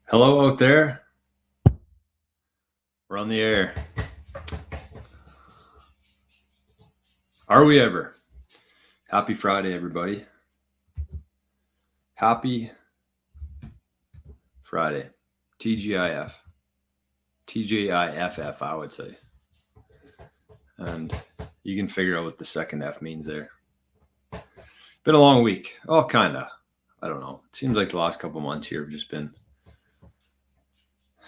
Hello out there. We're on the air. Are we ever? Happy Friday, everybody. Happy Friday. TGIF. TGIFF, I would say. And you can figure out what the second F means there. Been a long week. Oh, kind of. I don't know. It seems like the last couple months here have just been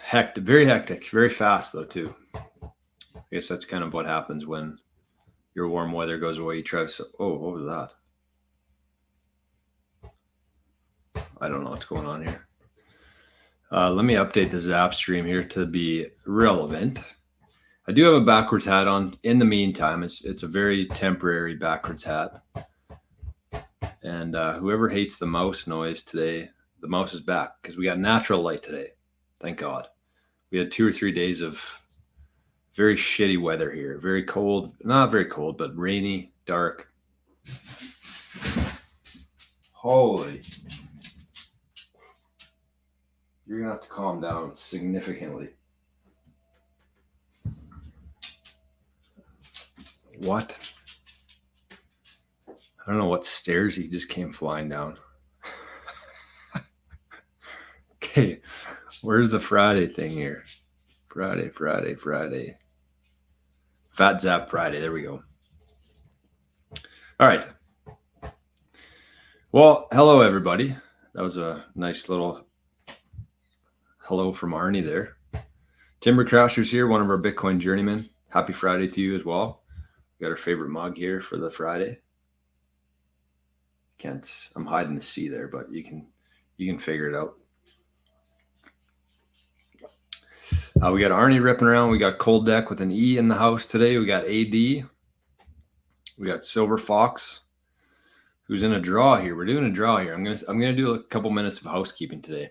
hectic, very fast though too. I guess that's kind of what happens when your warm weather goes away. You try to, what was that? I don't know what's going on here. Let me update the Zap stream here to be relevant. I do have a backwards hat on. In the meantime, it's a very temporary backwards hat. And whoever hates the mouse noise today, the mouse is back because we got natural light today. Thank God. We had 2 or 3 days of very shitty weather here. Very cold, not very cold, but rainy, dark. Holy. You're going to have to calm down significantly. What? I don't know what stairs he just came flying down. Okay, where's the Friday thing here? Friday. Fat Zap Friday. There we go. All right. Well, hello, everybody. That was a nice little hello from Arnie there. Timber Crasher's here, one of our Bitcoin journeymen. Happy Friday to you as well. We got our favorite mug here for the Friday. I'm hiding the C there, but you can figure it out. We got Arnie ripping around. We got Cold Deck with an E in the house today. We got AD. We got Silver Fox, who's in a draw here. We're doing a draw here. I'm gonna do a couple minutes of housekeeping today,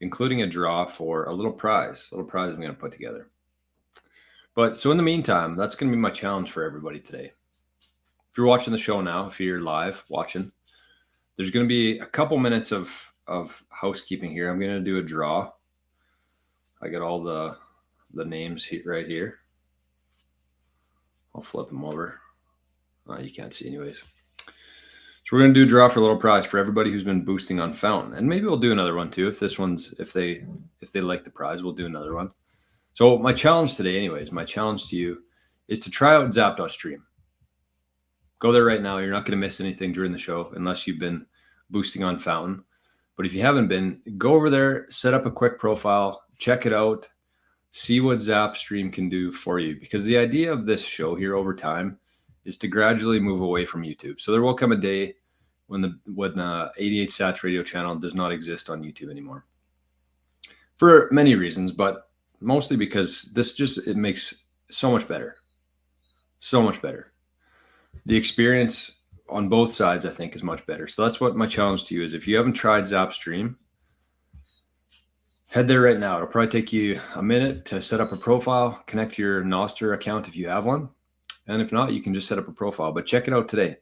including a draw for a little prize. I'm gonna put together. But so in the meantime, that's gonna be my challenge for everybody today. If you're watching the show now, if you're live watching, there's gonna be a couple minutes of housekeeping here. I'm gonna do a draw. I got all the names right here. I'll flip them over. You can't see anyways. So we're going to do a draw for a little prize for everybody who's been boosting on Fountain. And maybe we'll do another one too. If they like the prize, we'll do another one. So my challenge today to you is to try out Zap.stream. Go there right now. You're not going to miss anything during the show unless you've been boosting on Fountain. But if you haven't been, go over there, set up a quick profile, check it out, see what Zapstream can do for you. Because the idea of this show here over time is to gradually move away from YouTube. So there will come a day when the 88 Sats radio channel does not exist on YouTube anymore. For many reasons, but mostly because it makes so much better. So much better. The experience on both sides, I think, is much better. So that's what my challenge to you is. If you haven't tried Zapstream, head there right now. It'll probably take you a minute to set up a profile, connect to your nostr account if you have one. And if not, you can just set up a profile. But check it out today.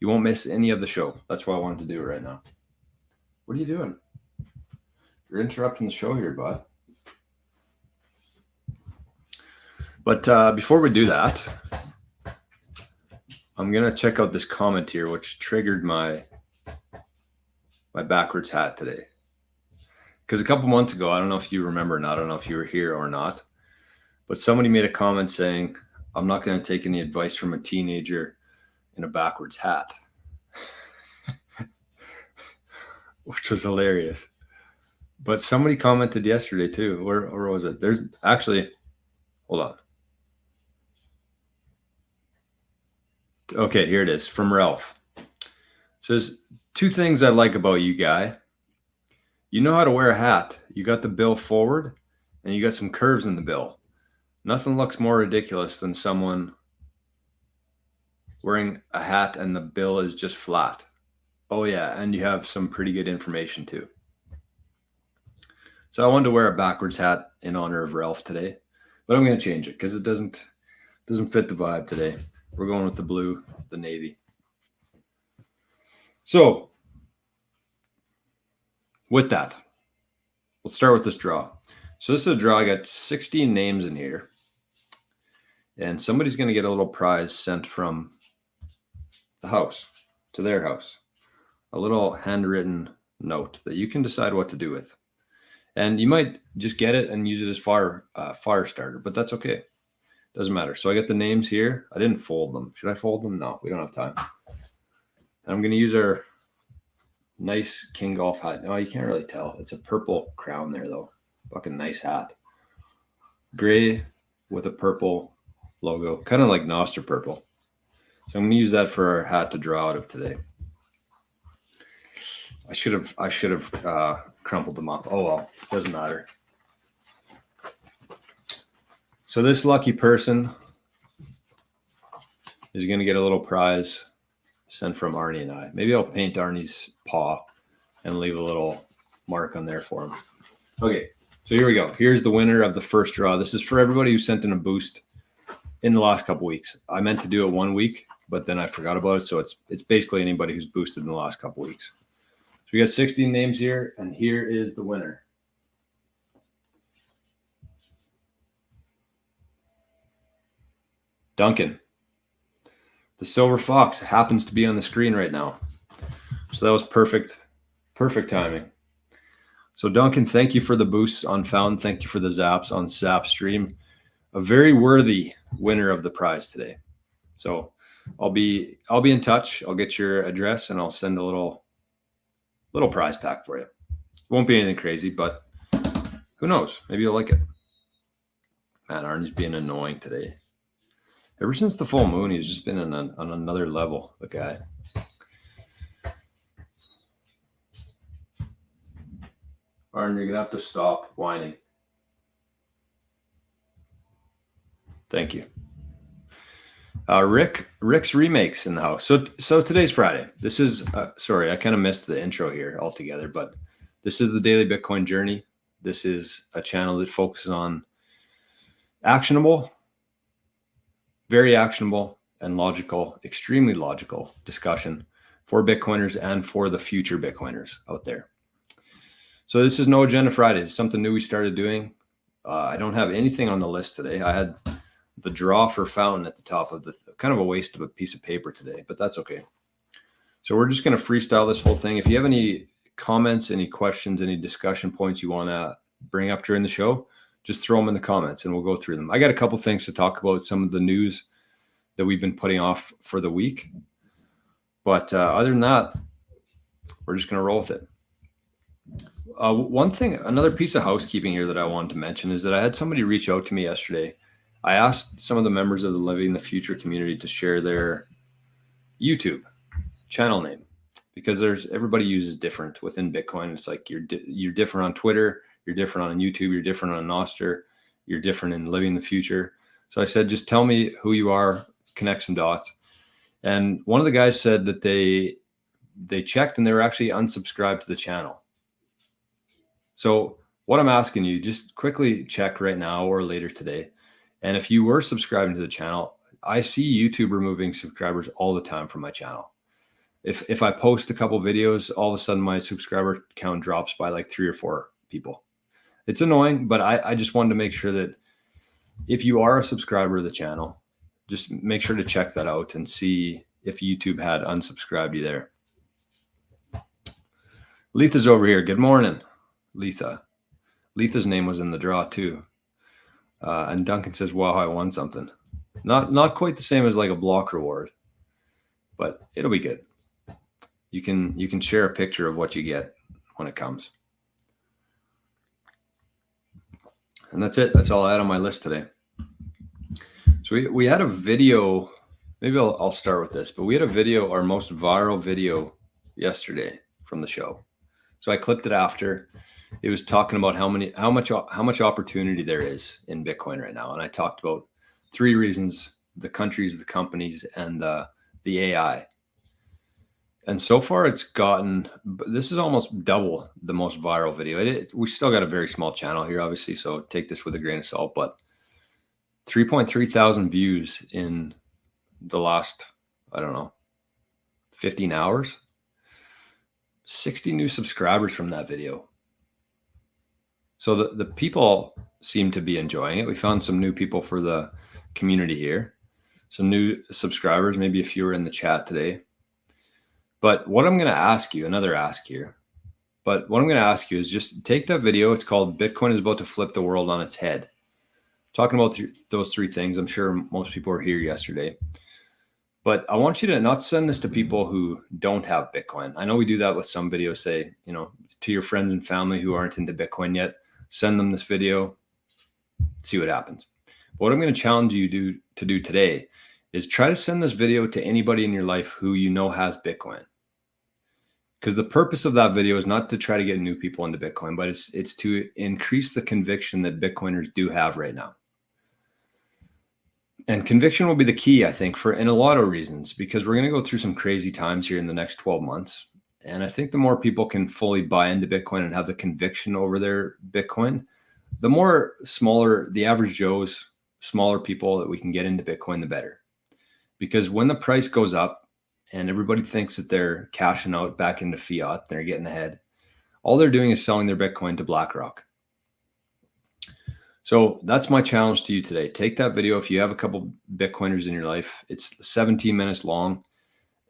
You won't miss any of the show. That's why I wanted to do it right now. What are you doing? You're interrupting the show here, bud. But before we do that, I'm going to check out this comment here, which triggered my backwards hat today. Because a couple months ago, I don't know if you remember or not, I don't know if you were here or not, but somebody made a comment saying, I'm not going to take any advice from a teenager in a backwards hat, which was hilarious. But somebody commented yesterday too. Where was it? There's actually, hold on. Okay, here it is from Ralph. It says, 2 things I like about you, guy. You know how to wear a hat. You got the bill forward and you got some curves in the bill. Nothing looks more ridiculous than someone wearing a hat and the bill is just flat. Oh yeah, and you have some pretty good information too. So I wanted to wear a backwards hat in honor of Ralph today, but I'm going to change it because it doesn't fit the vibe today. We're going with the blue, the navy. So with that, Let's start with this draw. So this is a draw. I got 16 names in here. And somebody's going to get a little prize sent from the house to their house. A little handwritten note that you can decide what to do with. And you might just get it and use it as fire starter, but that's okay. Doesn't matter. So I got the names here. I didn't fold them. Should I fold them? No, we don't have time. And I'm going to use our nice King Golf hat. No, you can't really tell. It's a purple crown there, though. Fucking nice hat. Gray with a purple logo, kind of like nostr purple. So I'm going to use that for our hat to draw out of today. I should have crumpled them up. Oh well, doesn't matter. So this lucky person is going to get a little prize sent from Arnie and I. Maybe I'll paint Arnie's paw and leave a little mark on there for him. Okay, so here we go. Here's the winner of the first draw. This is for everybody who sent in a boost in the last couple weeks. I meant to do it 1 week, but then I forgot about it. So it's basically anybody who's boosted in the last couple weeks. So we got 16 names here, and here is the winner. Duncan. The silver fox happens to be on the screen right now. So that was perfect timing. So Duncan, thank you for the boosts on Fountain. Thank you for the zaps on Zap Stream. A very worthy winner of the prize today. So I'll be in touch. I'll get your address and I'll send a little prize pack for you. It won't be anything crazy, but who knows? Maybe you'll like it. Man, Arnie's being annoying today. Ever since the full moon, he's just been on another level, the guy. Arnie, you're going to have to stop whining. Thank you. Rick's Remakes in the house. So today's Friday. This is, sorry, I kind of missed the intro here altogether, but this is the Daily Bitcoin Journey. This is a channel that focuses on very actionable and logical, extremely logical discussion for Bitcoiners and for the future Bitcoiners out there. So this is No Agenda Friday. It's something new we started doing. I don't have anything on the list today. I had the draw for Fountain at the top of the kind of a waste of a piece of paper today, but that's okay. So we're just going to freestyle this whole thing. If you have any comments, any questions, any discussion points you want to bring up during the show, just throw them in the comments and we'll go through them. I got a couple things to talk about, some of the news that we've been putting off for the week. But other than that, we're just going to roll with it. One thing, another piece of housekeeping here that I wanted to mention is that I had somebody reach out to me yesterday. I asked some of the members of the Living the Future community to share their YouTube channel name because everybody uses different within Bitcoin. It's like you're different on Twitter, you're different on YouTube, you're different on nostr, you're different in Living the Future. So I said, just tell me who you are, connect some dots. And one of the guys said that they checked and they were actually unsubscribed to the channel. So what I'm asking you, just quickly check right now or later today. And if you were subscribing to the channel, I see YouTube removing subscribers all the time from my channel. If I post a couple videos, all of a sudden my subscriber count drops by like 3 or 4 people. It's annoying, but I just wanted to make sure that if you are a subscriber of the channel, just make sure to check that out and see if YouTube had unsubscribed you there. Letha's over here. Good morning, Letha. Letha's name was in the draw too. And Duncan says, wow, I won something. Not quite the same as like a block reward, but it'll be good. You can share a picture of what you get when it comes. And that's it. That's all I had on my list today. So we had a video, maybe I'll start with this, but we had a video, our most viral video yesterday from the show. So I clipped it after. It was talking about how much opportunity there is in Bitcoin right now. And I talked about 3 reasons: the countries, the companies, and the AI. And so far it's gotten, this is almost double the most viral video. We still got a very small channel here, obviously, so take this with a grain of salt, but 3.3 thousand views in the last, 15 hours. 60 new subscribers from that video. So the people seem to be enjoying it. We found some new people for the community here, some new subscribers, maybe a few are in the chat today. But what I'm going to ask you, another ask here, but what I'm going to ask you is just take that video. It's called Bitcoin is about to flip the world on its head. Talking about those three things. I'm sure most people were here yesterday. But I want you to not send this to people who don't have Bitcoin. I know we do that with some videos, say, to your friends and family who aren't into Bitcoin yet, send them this video, see what happens. But what I'm going to challenge you to do today is try to send this video to anybody in your life who you know has Bitcoin. Because the purpose of that video is not to try to get new people into Bitcoin, but it's to increase the conviction that Bitcoiners do have right now. And conviction will be the key, I think, in a lot of reasons, because we're going to go through some crazy times here in the next 12 months. And I think the more people can fully buy into Bitcoin and have the conviction over their Bitcoin, the more the average Joe's, smaller people that we can get into Bitcoin, the better. Because when the price goes up and everybody thinks that they're cashing out back into fiat, they're getting ahead, all they're doing is selling their Bitcoin to BlackRock. So that's my challenge to you today. Take that video. If you have a couple Bitcoiners in your life, it's 17 minutes long,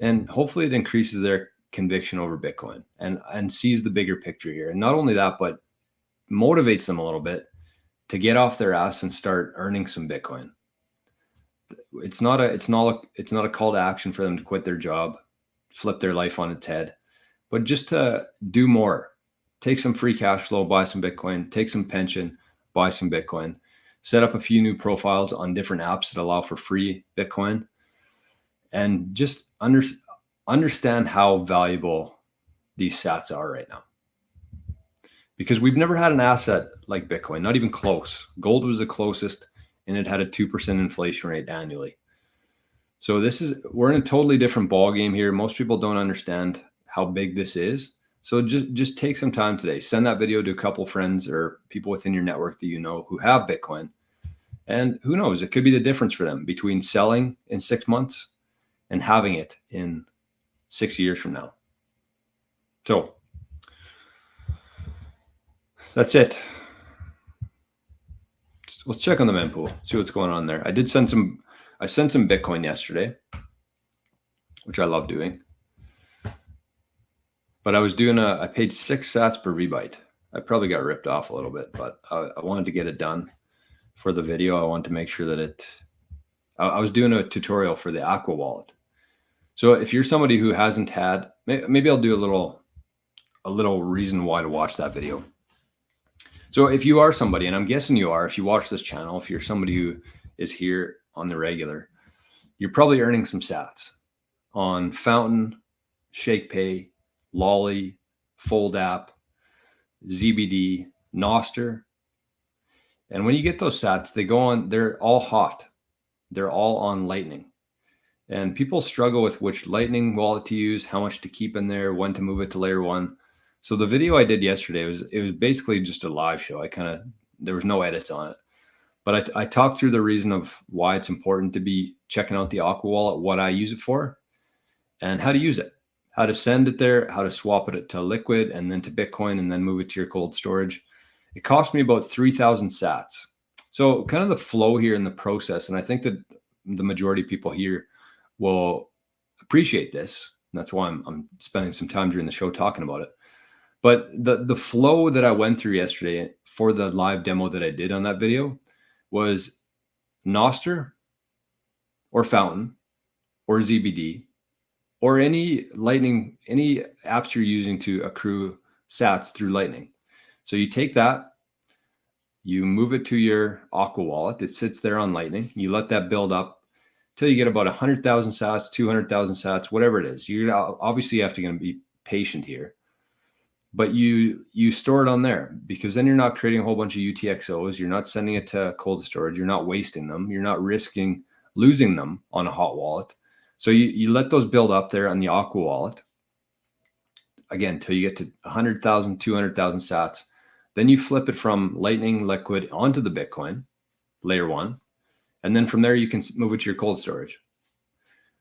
and hopefully it increases their conviction over Bitcoin and sees the bigger picture here. And not only that, but motivates them a little bit to get off their ass and start earning some Bitcoin. It's not a call to action for them to quit their job, flip their life on its head, but just to do more. Take some free cash flow, buy some Bitcoin, take some pension, buy some Bitcoin, set up a few new profiles on different apps that allow for free Bitcoin, and just understand how valuable these sats are right now. Because we've never had an asset like Bitcoin, not even close. Gold was the closest, and it had a 2% inflation rate annually. So we're in a totally different ballgame here. Most people don't understand how big this is. So just take some time today. Send that video to a couple friends or people within your network that you know who have Bitcoin. And who knows, it could be the difference for them between selling in 6 months and having it in 6 years from now. So that's it. Let's check on the mempool, see what's going on there. I sent some Bitcoin yesterday, which I love doing. But I paid 6 sats per rebyte. I probably got ripped off a little bit, but I wanted to get it done for the video. I wanted to make sure that I was doing a tutorial for the Aqua wallet. So if you're somebody who hasn't had, maybe I'll do a little reason why to watch that video. So if you are somebody, and I'm guessing you are, if you watch this channel, if you're somebody who is here on the regular, you're probably earning some sats on Fountain, ShakePay, Lolly, FoldApp, ZBD, Nostr. And when you get those sats, they're all hot. They're all on Lightning. And people struggle with which Lightning wallet to use, how much to keep in there, when to move it to layer 1. So the video I did yesterday, it was basically just a live show. There was no edits on it. But I talked through the reason of why it's important to be checking out the Aqua wallet, what I use it for, and how to use it. How to send it there, how to swap it to Liquid and then to Bitcoin and then move it to your cold storage. It cost me about 3,000 sats. So kind of the flow here in the process, and I think that the majority of people here will appreciate this. And that's why I'm spending some time during the show talking about it. But the flow that I went through yesterday for the live demo that I did on that video was Nostr or Fountain or ZBD or any Lightning, any apps you're using to accrue sats through Lightning. So you take that, you move it to your Aqua wallet. It sits there on Lightning. You let that build up till you get about 100,000 sats, 200,000 sats, whatever it is. You obviously have to be patient here, but you store it on there, because then you're not creating a whole bunch of UTXOs. You're not sending it to cold storage. You're not wasting them. You're not risking losing them on a hot wallet. So you let those build up there on the Aqua wallet, again, till you get to 100,000, 200,000 sats. Then you flip it from Lightning Liquid onto the Bitcoin, layer 1. And then from there, you can move it to your cold storage.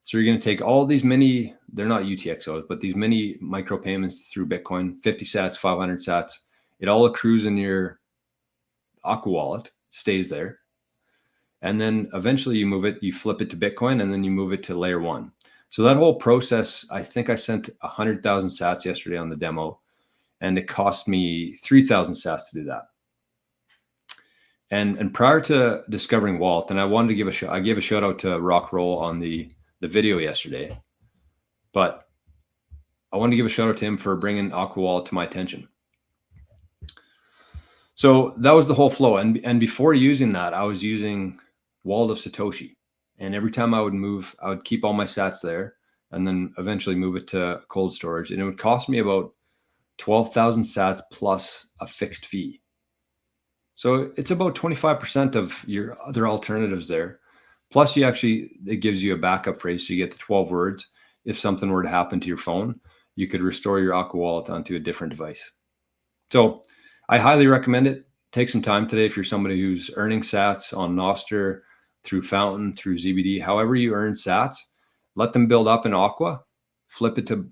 So you're going to take all these mini, they're not UTXOs, but these mini micro payments through Bitcoin, 50 sats, 500 sats. It all accrues in your Aqua Wallet, stays there. And then eventually you move it, you flip it to Bitcoin, and then you move it to layer 1. So that whole process, I think I sent 100,000 sats yesterday on the demo, and it cost me 3,000 sats to do that. And prior to discovering Walt, and I wanted to give I gave a shout out to Rock Roll on the video yesterday, but I wanted to give a shout out to him for bringing Aqua Wallet to my attention. So that was the whole flow. And before using that, I was using Wallet of Satoshi. And every time I would move, I would keep all my sats there and then eventually move it to cold storage. And it would cost me about 12,000 sats plus a fixed fee. So it's about 25% of your other alternatives there. Plus it gives you a backup phrase. So you get the 12 words. If something were to happen to your phone, you could restore your Aqua Wallet onto a different device. So I highly recommend it. Take some time today if you're somebody who's earning sats on Nostr, through Fountain, through ZBD, however you earn sats, let them build up in Aqua, flip it to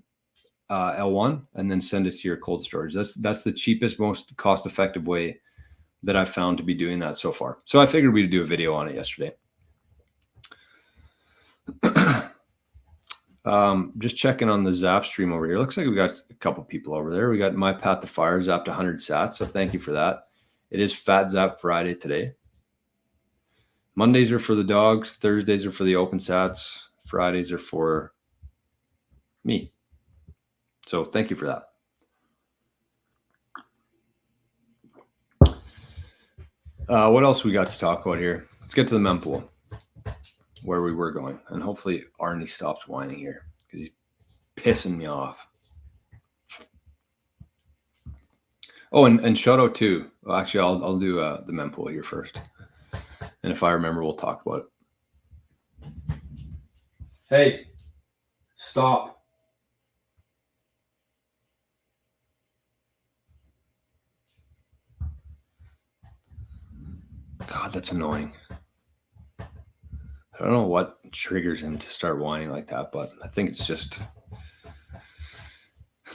L1, and then send it to your cold storage. That's the cheapest, most cost-effective way that I've found to be doing that so far. So I figured we'd do a video on it yesterday. Just checking on the Zap stream over here. Looks like we got a couple people over there. We got My Path to Fire zapped 100 sats, so thank you for that. It is Fat Zap Friday today. Mondays are for the dogs. Thursdays are for the open sats. Fridays are for me. So thank you for that. What else we got to talk about here? Let's get to the mempool, where we were going. And hopefully Arnie stops whining here because he's pissing me off. Oh, and shout out to, well, actually, I'll do the mempool here first. And if I remember, we'll talk about it. Hey, stop. God, that's annoying. I don't know what triggers him to start whining like that, but I think it's just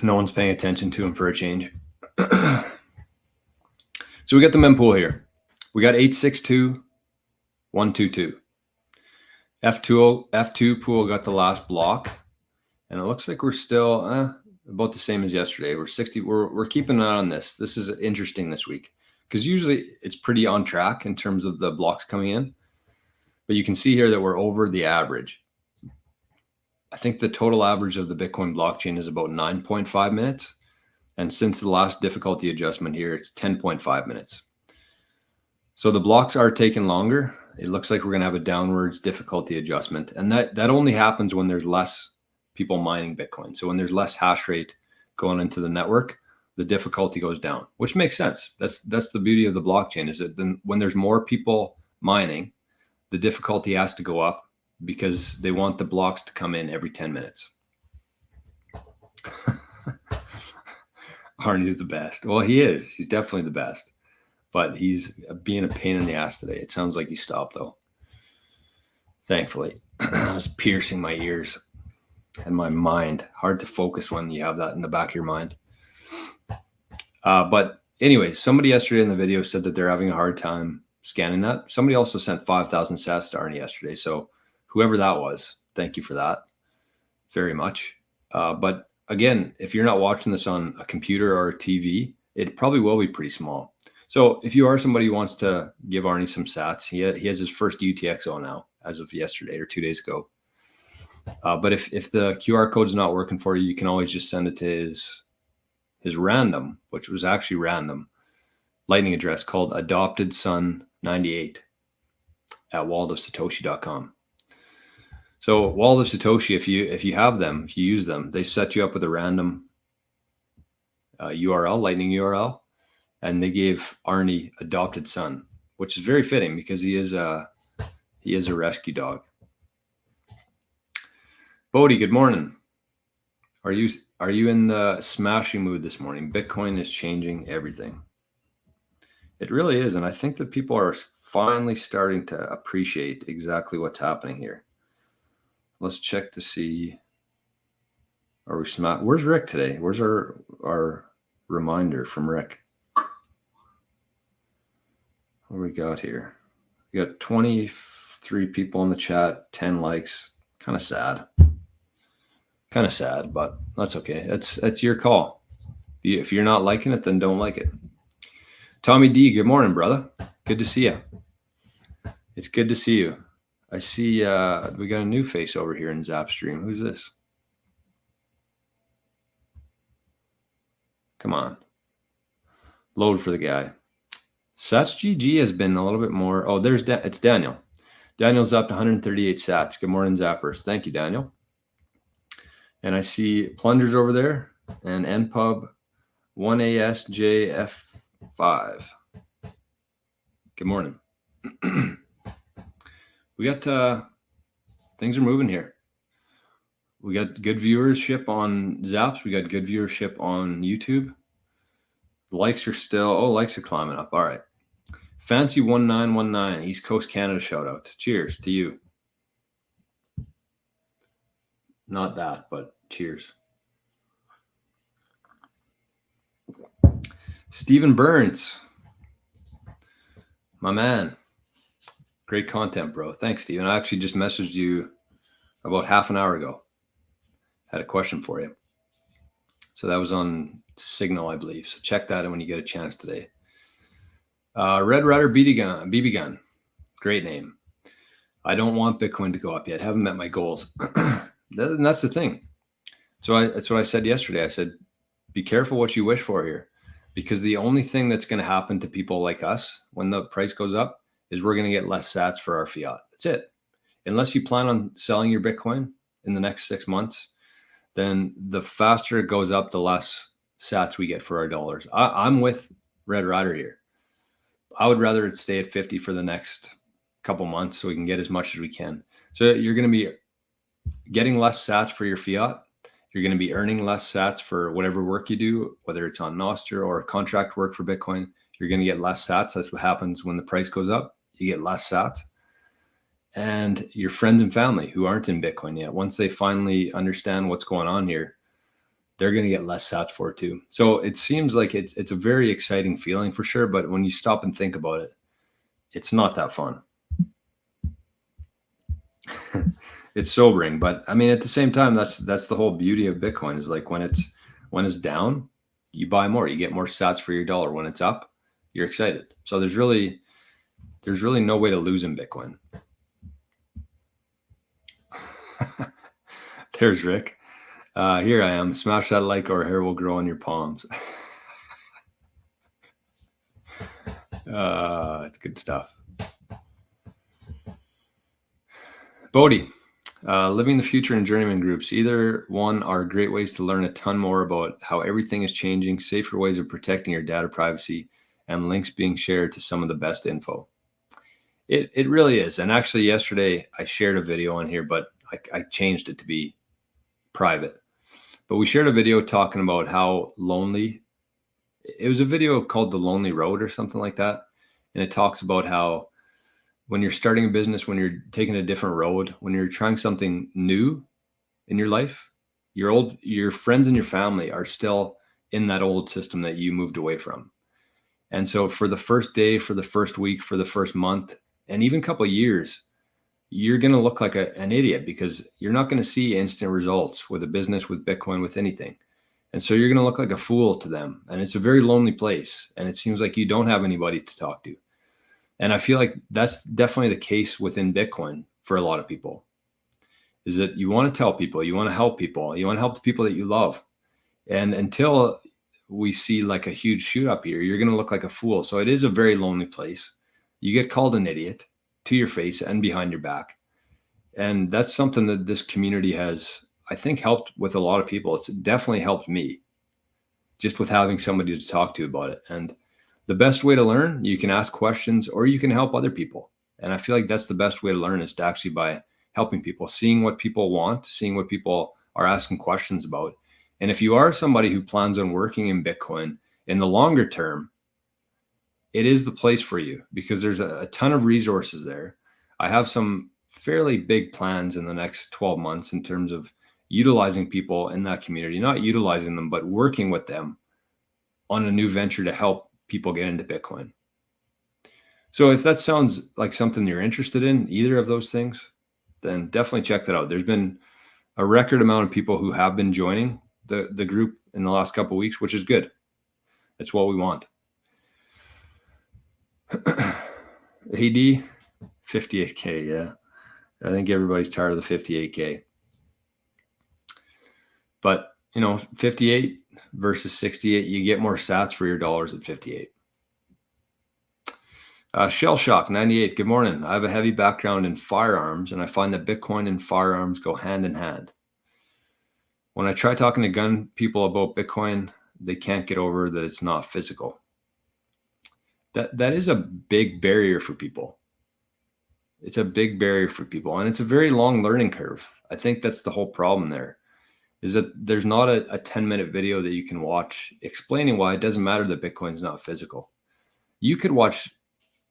no one's paying attention to him for a change. So we got the mempool here. We got 862.122. F2 pool got the last block, and it looks like we're still about the same as yesterday. We're 60. We're keeping an eye on this. This is interesting this week because usually it's pretty on track in terms of the blocks coming in, but you can see here that we're over the average. I think the total average of the Bitcoin blockchain is about 9.5 minutes, and since the last difficulty adjustment here, it's 10.5 minutes. So the blocks are taking longer. It looks like we're going to have a downwards difficulty adjustment. And that only happens when there's less people mining Bitcoin. So when there's less hash rate going into the network, the difficulty goes down, which makes sense. That's the beauty of the blockchain, is that then when there's more people mining, the difficulty has to go up because they want the blocks to come in every 10 minutes. Arnie's the best. Well, he is. He's definitely the best. But he's being a pain in the ass today. It sounds like he stopped, though. Thankfully. I was piercing my ears and my mind. Hard to focus when you have that in the back of your mind. But anyways, somebody yesterday in the video said that they're having a hard time scanning that. Somebody also sent 5,000 sats to Arnie yesterday. So whoever that was, thank you for that very much. But again, if you're not watching this on a computer or a TV, it probably will be pretty small. So if you are somebody who wants to give Arnie some sats, he has his first UTXO now as of yesterday or 2 days ago. But if the QR code is not working for you, you can always just send it to his random, which was actually random, lightning address called adoptedson98 at walletofsatoshi.com. So Wallet of Satoshi, if you have them, if you use them, they set you up with a random URL, lightning URL. And they gave Arnie adopted son, which is very fitting because he is a rescue dog. Bodie, good morning. Are you in the smashing mood this morning? Bitcoin is changing everything. It really is, and I think that people are finally starting to appreciate exactly what's happening here. Let's check to see. Are we smart? Where's Rick today? Where's our reminder from Rick? What do we got here? We got 23 people in the chat, 10 likes. Kind of sad. But that's okay. That's your call. If you're not liking it, then don't like it. Tommy D, good morning, brother. Good to see you. It's good to see you. I see we got a new face over here in Zapstream. Who's this? Come on. Load for the guy. Sats GG has been a little bit more. Oh, it's Daniel. Daniel's up to 138 sats. Good morning, Zappers. Thank you, Daniel. And I see plungers over there and npub 1ASJF5. Good morning. We got things are moving here. We got good viewership on Zaps. We got good viewership on YouTube. Likes are climbing up. All right. Fancy 1919, East Coast Canada shout out. Cheers to you. Not that, but cheers. Stephen Burns, my man. Great content, bro. Thanks, Stephen. I actually just messaged you about half an hour ago. Had a question for you. So that was on Signal, I believe. So check that out when you get a chance today. Red Rider BB Gun. Great name. I don't want Bitcoin to go up yet. Haven't met my goals. And that's the thing. So that's what I said yesterday. I said, be careful what you wish for here, because the only thing that's going to happen to people like us when the price goes up is we're going to get less sats for our fiat. That's it. Unless you plan on selling your Bitcoin in the next 6 months, then the faster it goes up, the less sats we get for our dollars. I'm with Red Rider here. I would rather it stay at 50 for the next couple months so we can get as much as we can. So you're going to be getting less sats for your fiat. You're going to be earning less sats for whatever work you do, whether it's on nostr or contract work for Bitcoin. You're going to get less sats. That's what happens when the price goes up. You get less sats. And your friends and family who aren't in Bitcoin yet, once they finally understand what's going on here, they're going to get less sats for it too. So it seems like it's a very exciting feeling for sure. But when you stop and think about it, it's not that fun. It's sobering. But I mean, at the same time, that's the whole beauty of Bitcoin is like when it's down, you buy more, you get more sats for your dollar. When it's up, you're excited. So there's really no way to lose in Bitcoin. There's Rick. Here I am. Smash that like or hair will grow on your palms. It's good stuff. Bodie, living the future in journeyman groups. Either one are great ways to learn a ton more about how everything is changing, safer ways of protecting your data privacy, and links being shared to some of the best info. It really is. And actually yesterday I shared a video on here, but I changed it to be private. But we shared a video talking about how lonely. It was a video called The Lonely Road or something like that. And it talks about how when you're starting a business, when you're taking a different road, when you're trying something new in your life, your friends and your family are still in that old system that you moved away from. And so for the first day, for the first week, for the first month, and even a couple of years, you're going to look like an idiot because you're not going to see instant results with a business, with Bitcoin, with anything. And so you're going to look like a fool to them. And it's a very lonely place. And it seems like you don't have anybody to talk to. And I feel like that's definitely the case within Bitcoin for a lot of people, is that you want to tell people, you want to help people, you want to help the people that you love. And until we see like a huge shoot up here, you're going to look like a fool. So it is a very lonely place. You get called an idiot to your face and behind your back. And that's something that this community has, I think, helped with a lot of people. It's definitely helped me just with having somebody to talk to about it. And the best way to learn, you can ask questions or you can help other people. And I feel like that's the best way to learn, is to actually by helping people, seeing what people want, seeing what people are asking questions about. And if you are somebody who plans on working in Bitcoin in the longer term, it is the place for you because there's a ton of resources there. I have some fairly big plans in the next 12 months in terms of utilizing people in that community, not utilizing them, but working with them on a new venture to help people get into Bitcoin. So if that sounds like something you're interested in, either of those things, then definitely check that out. There's been a record amount of people who have been joining the group in the last couple of weeks, which is good. That's what we want. AD, 58K, yeah. I think everybody's tired of the 58K. But, 58 versus 68, you get more sats for your dollars at 58. Shell Shock 98, good morning. I have a heavy background in firearms, and I find that Bitcoin and firearms go hand in hand. When I try talking to gun people about Bitcoin, they can't get over that it's not physical. That is a big barrier for people. It's a big barrier for people, and it's a very long learning curve. I think that's the whole problem there, is that there's not a 10-minute video that you can watch explaining why it doesn't matter that Bitcoin's not physical. You could watch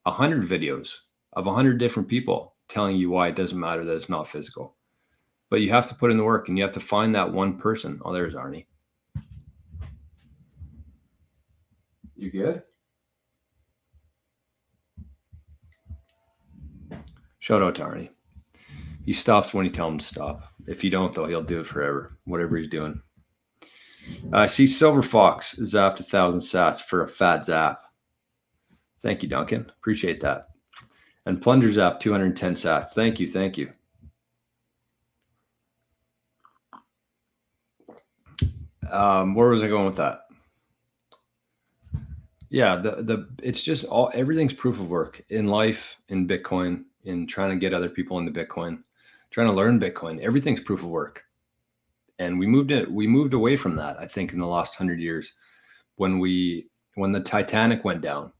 100 videos of 100 different people telling you why it doesn't matter that it's not physical. But you have to put in the work, and you have to find that one person. Oh, there's Arnie. You good? Shout out to Arnie. He stops when you tell him to stop. If you don't, though, he'll do it forever, whatever he's doing. I see Silver Fox zapped 1,000 sats for a fat zap. Thank you, Duncan. Appreciate that. And Plunger zap 210 sats. Thank you. Thank you. Where was I going with that? Yeah, it's just everything's proof of work in life, in Bitcoin, in trying to get other people into Bitcoin, trying to learn Bitcoin. Everything's proof of work. And we moved away from that, I think, in the last 100 years when the Titanic went down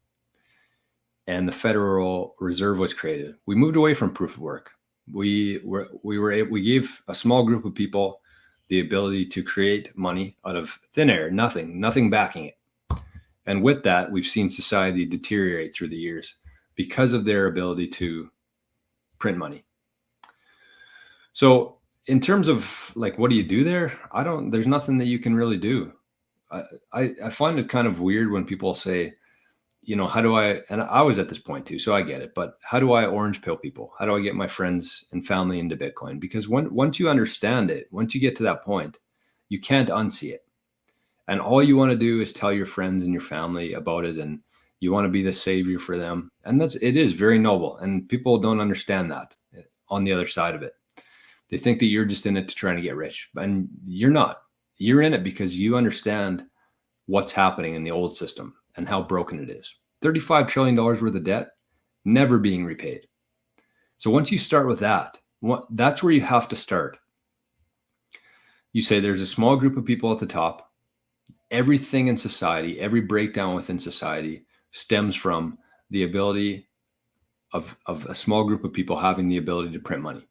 and the Federal Reserve was created. We moved away from proof of work. We gave a small group of people the ability to create money out of thin air, nothing backing it. And with that, we've seen society deteriorate through the years because of their ability to print money. So in terms of like, what do you do there? There's nothing that you can really do. I find it kind of weird when people say, how do I, and I was at this point too, so I get it, but how do I orange pill people? How do I get my friends and family into Bitcoin? Because once you understand it, once you get to that point, you can't unsee it. And all you want to do is tell your friends and your family about it, and you want to be the savior for them. And it is very noble. And people don't understand that on the other side of it. They think that you're just in it to try to get rich, and you're not. You're in it because you understand what's happening in the old system and how broken it is. $35 trillion worth of debt, never being repaid. So once you start with that, that's where you have to start. You say there's a small group of people at the top. Everything in society, every breakdown within society stems from the ability of a small group of people having the ability to print money.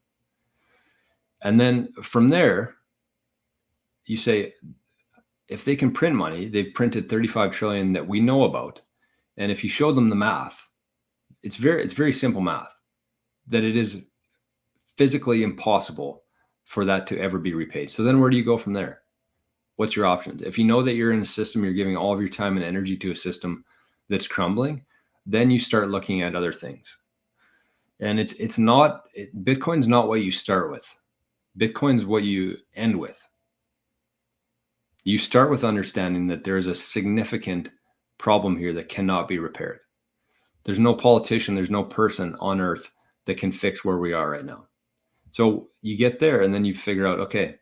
And then from there, you say, if they can print money, they've printed 35 trillion that we know about. And if you show them the math, it's very simple math, that it is physically impossible for that to ever be repaid. So then where do you go from there? What's your options? If you know that you're in a system, you're giving all of your time and energy to a system that's crumbling, then you start looking at other things. And Bitcoin's not what you start with. Bitcoin's what you end with. You start with understanding that there's a significant problem here that cannot be repaired. There's no politician, there's no person on earth that can fix where we are right now. So you get there and then you figure out, okay,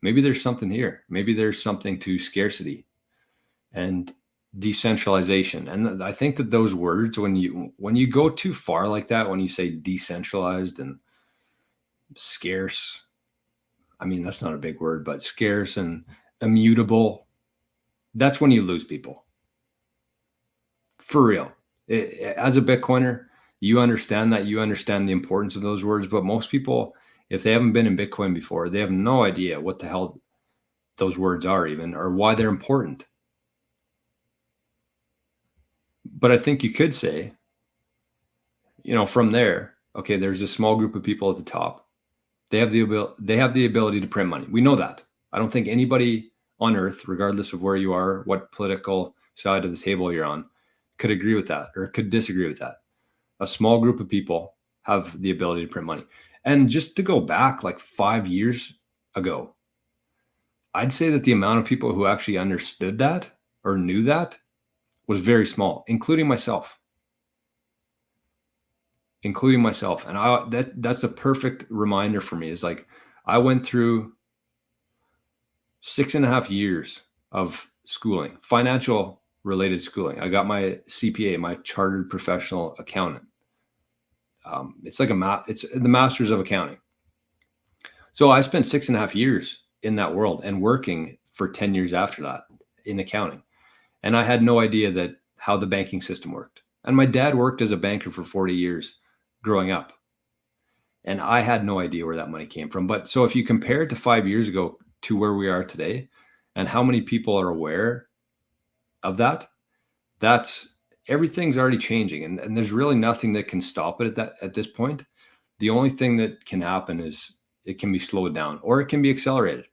maybe there's something here. Maybe there's something to scarcity and decentralization. And I think that those words, when you go too far like that, when you say decentralized and scarce, I mean, that's not a big word, but scarce and immutable, that's when you lose people. For real. As a Bitcoiner, you understand that, you understand the importance of those words, but most people, if they haven't been in Bitcoin before, they have no idea what the hell those words are even, or why they're important. But I think you could say, from there, okay, there's a small group of people at the top. They have the ability to print money. We know that. I don't think anybody on earth, regardless of where you are, what political side of the table you're on, could agree with that or could disagree with that. A small group of people have the ability to print money. And just to go back like 5 years ago, I'd say that the amount of people who actually understood that or knew that was very small, including myself. And that's a perfect reminder for me, is like I went through 6.5 years of schooling, financial related schooling. I got my CPA, my chartered professional accountant. It's like it's the master's of accounting. So I spent 6.5 years in that world and working for 10 years after that in accounting. And I had no idea how the banking system worked. And my dad worked as a banker for 40 years growing up. And I had no idea where that money came from. But so if you compare it to 5 years ago to where we are today, and how many people are aware of that, everything's already changing. And there's really nothing that can stop it at this point. The only thing that can happen is it can be slowed down or it can be accelerated.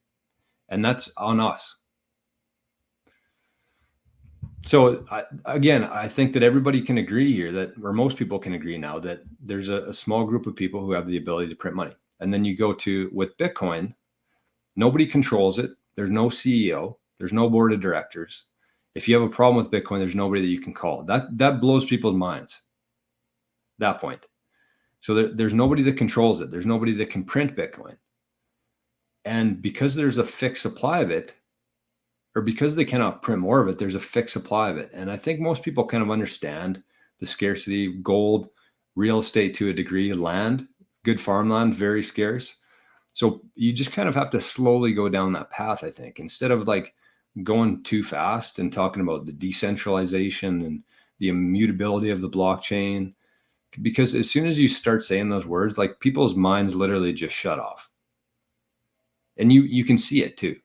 And that's on us. So I think that everybody can agree here or most people can agree now that there's a small group of people who have the ability to print money. And then you go with Bitcoin, nobody controls it. There's no CEO. There's no board of directors. If you have a problem with Bitcoin, there's nobody that you can call. That blows people's minds, that point. So there's nobody that controls it. There's nobody that can print Bitcoin. And because there's a fixed supply of it, or because they cannot print more of it, there's a fixed supply of it. And I think most people kind of understand the scarcity. Gold, real estate to a degree, land, good farmland, very scarce. So you just kind of have to slowly go down that path, I think, instead of like going too fast and talking about the decentralization and the immutability of the blockchain. Because as soon as you start saying those words, like people's minds literally just shut off. And you can see it too.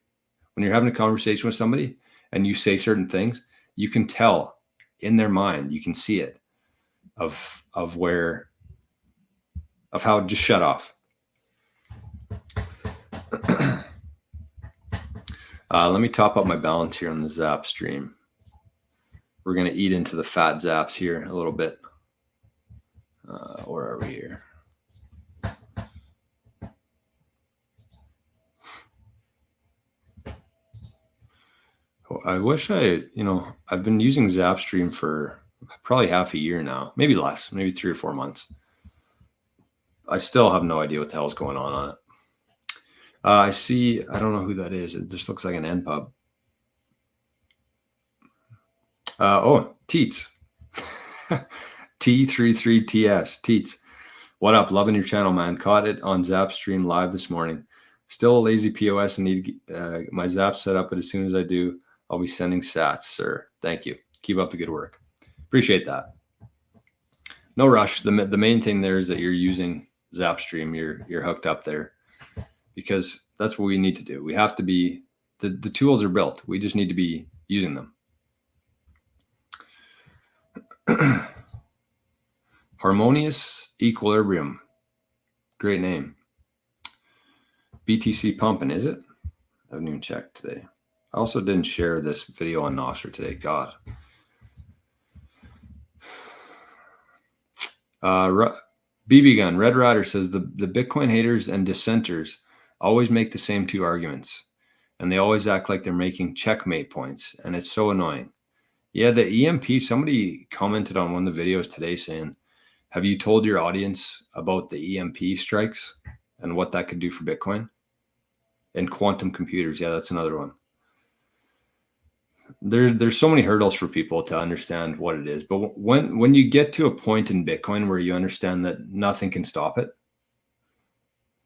When you're having a conversation with somebody and you say certain things, you can tell in their mind, you can see it of how it just shut off. Let me top up my balance here on the Zap stream. We're going to eat into the fat Zaps here a little bit. Where are we here? I wish I've been using Zapstream for probably half a year now, maybe less, maybe 3 or 4 months. I still have no idea what the hell's going on it. I don't know who that is. It just looks like an NPub. Teets. T33TS. Teets. What up? Loving your channel, man. Caught it on Zapstream live this morning. Still a lazy POS and need my Zap set up, but as soon as I do, I'll be sending sats, sir. Thank you. Keep up the good work. Appreciate that. No rush. The main thing there is that you're using Zapstream. You're hooked up there, because that's what we need to do. We have to be, the tools are built. We just need to be using them. Harmonious Equilibrium. Great name. BTC pumping, is it? I haven't even checked today. I also didn't share this video on nostr today. God. BB Gun, Red Rider says the Bitcoin haters and dissenters always make the same 2 arguments, and they always act like they're making checkmate points, and it's so annoying. Yeah, the EMP, somebody commented on one of the videos today saying, have you told your audience about the EMP strikes and what that could do for Bitcoin? And quantum computers, yeah, that's another one. There's so many hurdles for people to understand what it is. But when you get to a point in Bitcoin where you understand that nothing can stop it,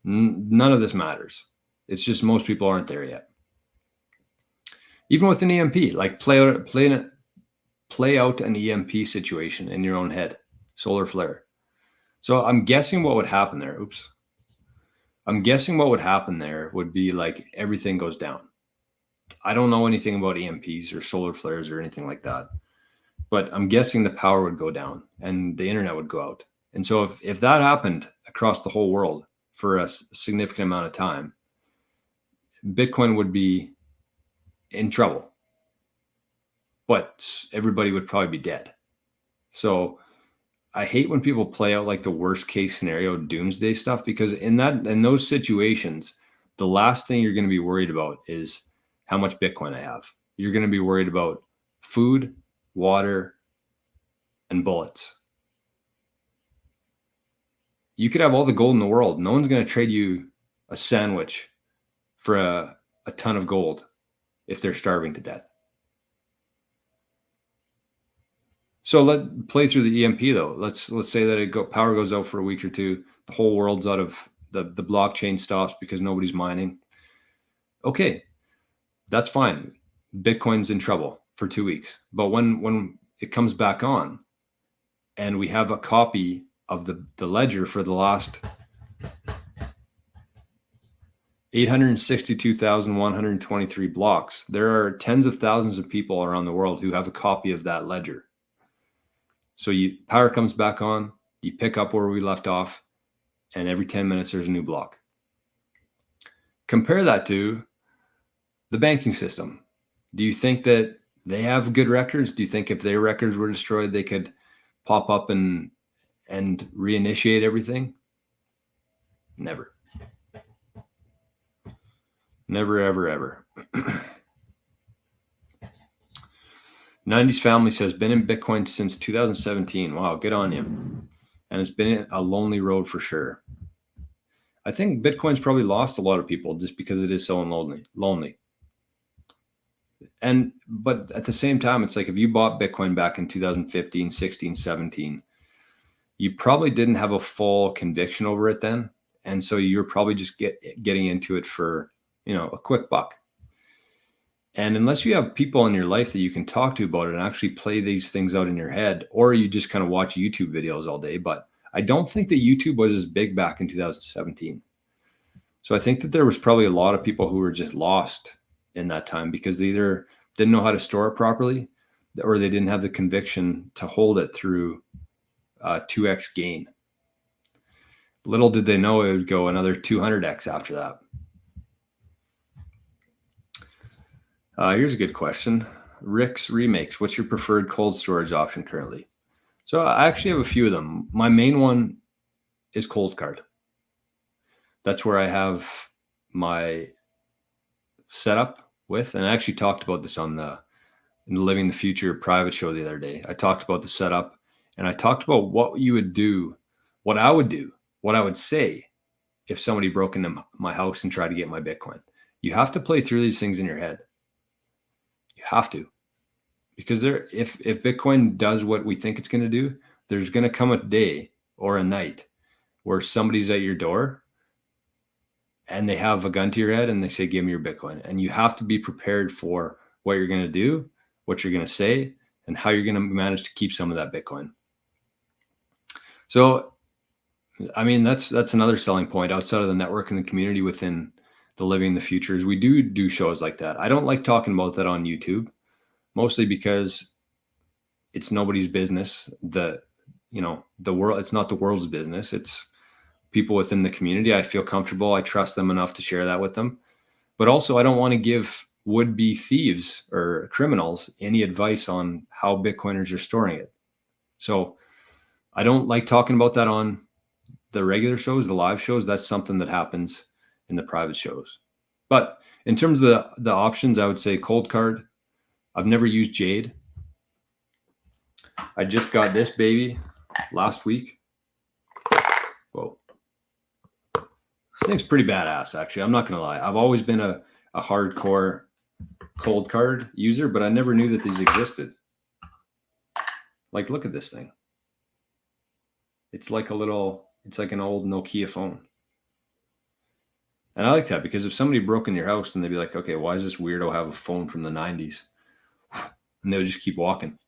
none of this matters. It's just most people aren't there yet. Even with an EMP, like play out an EMP situation in your own head, solar flare. So I'm guessing what would happen there. I'm guessing what would happen there would be like everything goes down. I don't know anything about EMPs or solar flares or anything like that, but I'm guessing the power would go down and the internet would go out. And so if that happened across the whole world for a significant amount of time, Bitcoin would be in trouble, but everybody would probably be dead. So I hate when people play out like the worst case scenario doomsday stuff, because in those situations, the last thing you're going to be worried about is how much Bitcoin I have. You're going to be worried about food, water, and bullets. You could have all the gold in the world. No one's going to trade you a sandwich for a ton of gold if they're starving to death. So let's play through the EMP though. Let's say that power goes out for a week or two. The whole world's out of the blockchain stops because nobody's mining. Okay, that's fine. Bitcoin's in trouble for 2 weeks. But when it comes back on and we have a copy of the ledger for the last 862,123 blocks, there are tens of thousands of people around the world who have a copy of that ledger. So power comes back on, you pick up where we left off, and every 10 minutes there's a new block. Compare that to the banking system. Do you think that they have good records? Do you think if their records were destroyed, they could pop up and reinitiate everything? Never. Never, ever, ever. 90s family says, been in Bitcoin since 2017. Wow, good on you. And it's been a lonely road for sure. I think Bitcoin's probably lost a lot of people just because it is so lonely. But at the same time, it's like if you bought Bitcoin back in 2015, 16, 17, you probably didn't have a full conviction over it then. And so you're probably just getting into it for, a quick buck. And unless you have people in your life that you can talk to about it and actually play these things out in your head, or you just kind of watch YouTube videos all day. But I don't think that YouTube was as big back in 2017. So I think that there was probably a lot of people who were just lost in that time because they either didn't know how to store it properly or they didn't have the conviction to hold it through 2x gain. Little did they know it would go another 200x after that. Here's a good question. Rick's Remakes, what's your preferred cold storage option currently? So I actually have a few of them. My main one is Cold Card. That's where I have my setup with, and I actually talked about this in the Living the Future private show the other day. I talked about the setup and I talked about what you would do, what I would do, what I would say if somebody broke into my house and tried to get my Bitcoin. You have to play through these things in your head. You have to, because if Bitcoin does what we think it's going to do, there's going to come a day or a night where somebody's at your door and they have a gun to your head and they say, give me your Bitcoin. And you have to be prepared for what you're going to do, what you're going to say, and how you're going to manage to keep some of that Bitcoin. So, I mean, that's another selling point outside of the network and the community within the Living the Futures. We do shows like that. I don't like talking about that on YouTube, mostly because it's nobody's business. The world, it's not the world's business. It's people within the community. I feel comfortable. I trust them enough to share that with them. But also I don't want to give would-be thieves or criminals any advice on how Bitcoiners are storing it. So I don't like talking about that on the regular shows, the live shows. That's something that happens in the private shows. But in terms of the options, I would say Cold Card. I've never used Jade. I just got this baby last week. Whoa. This thing's pretty badass, actually. I'm not going to lie. I've always been a hardcore Cold Card user, but I never knew that these existed. Like, look at this thing. It's like an old Nokia phone. And I like that because if somebody broke in your house and they'd be like, okay, why does this weirdo have a phone from the 90s? And they would just keep walking.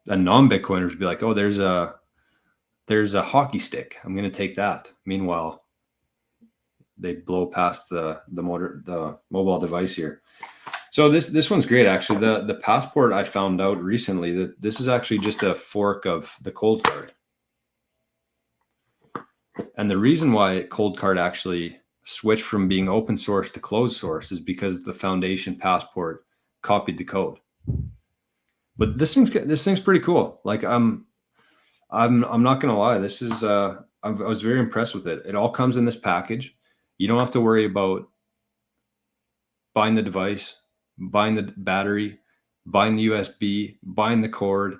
And non-Bitcoiners would be like, oh, there's a hockey stick. I'm going to take that. Meanwhile, they blow past the mobile device here. So this one's great, actually. The Passport, I found out recently that this is actually just a fork of the Cold Card. And the reason why Cold Card actually switched from being open source to closed source is because the Foundation Passport copied the code. But this thing's pretty cool. Like I'm not going to lie. This is, I was very impressed with it. It all comes in this package. You don't have to worry about buying the device, buying the battery, buying the USB, buying the cord,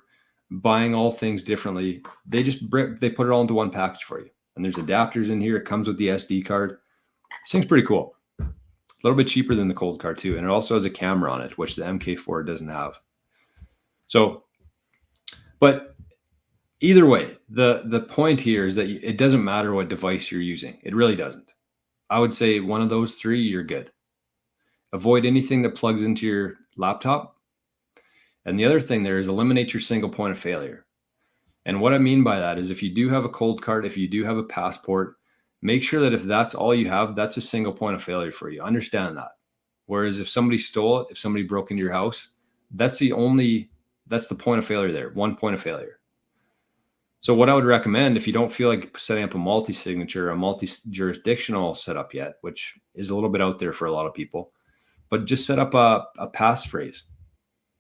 buying all things differently. They put it all into one package for you. And there's adapters in here. It comes with the SD card. This thing's pretty cool. A little bit cheaper than the cold card too. And it also has a camera on it, which the MK4 doesn't have. So, but either way, the point here is that it doesn't matter what device you're using. It really doesn't. I would say one of those three, you're good. Avoid anything that plugs into your laptop. And the other thing there is eliminate your single point of failure. And what I mean by that is if you do have a cold card, if you do have a passport, make sure that if that's all you have, that's a single point of failure for you. Understand that. Whereas if somebody stole it, if somebody broke into your house, that's the point of failure there, one point of failure. So what I would recommend, if you don't feel like setting up a multi-signature, a multi-jurisdictional setup yet, which is a little bit out there for a lot of people, but just set up a passphrase.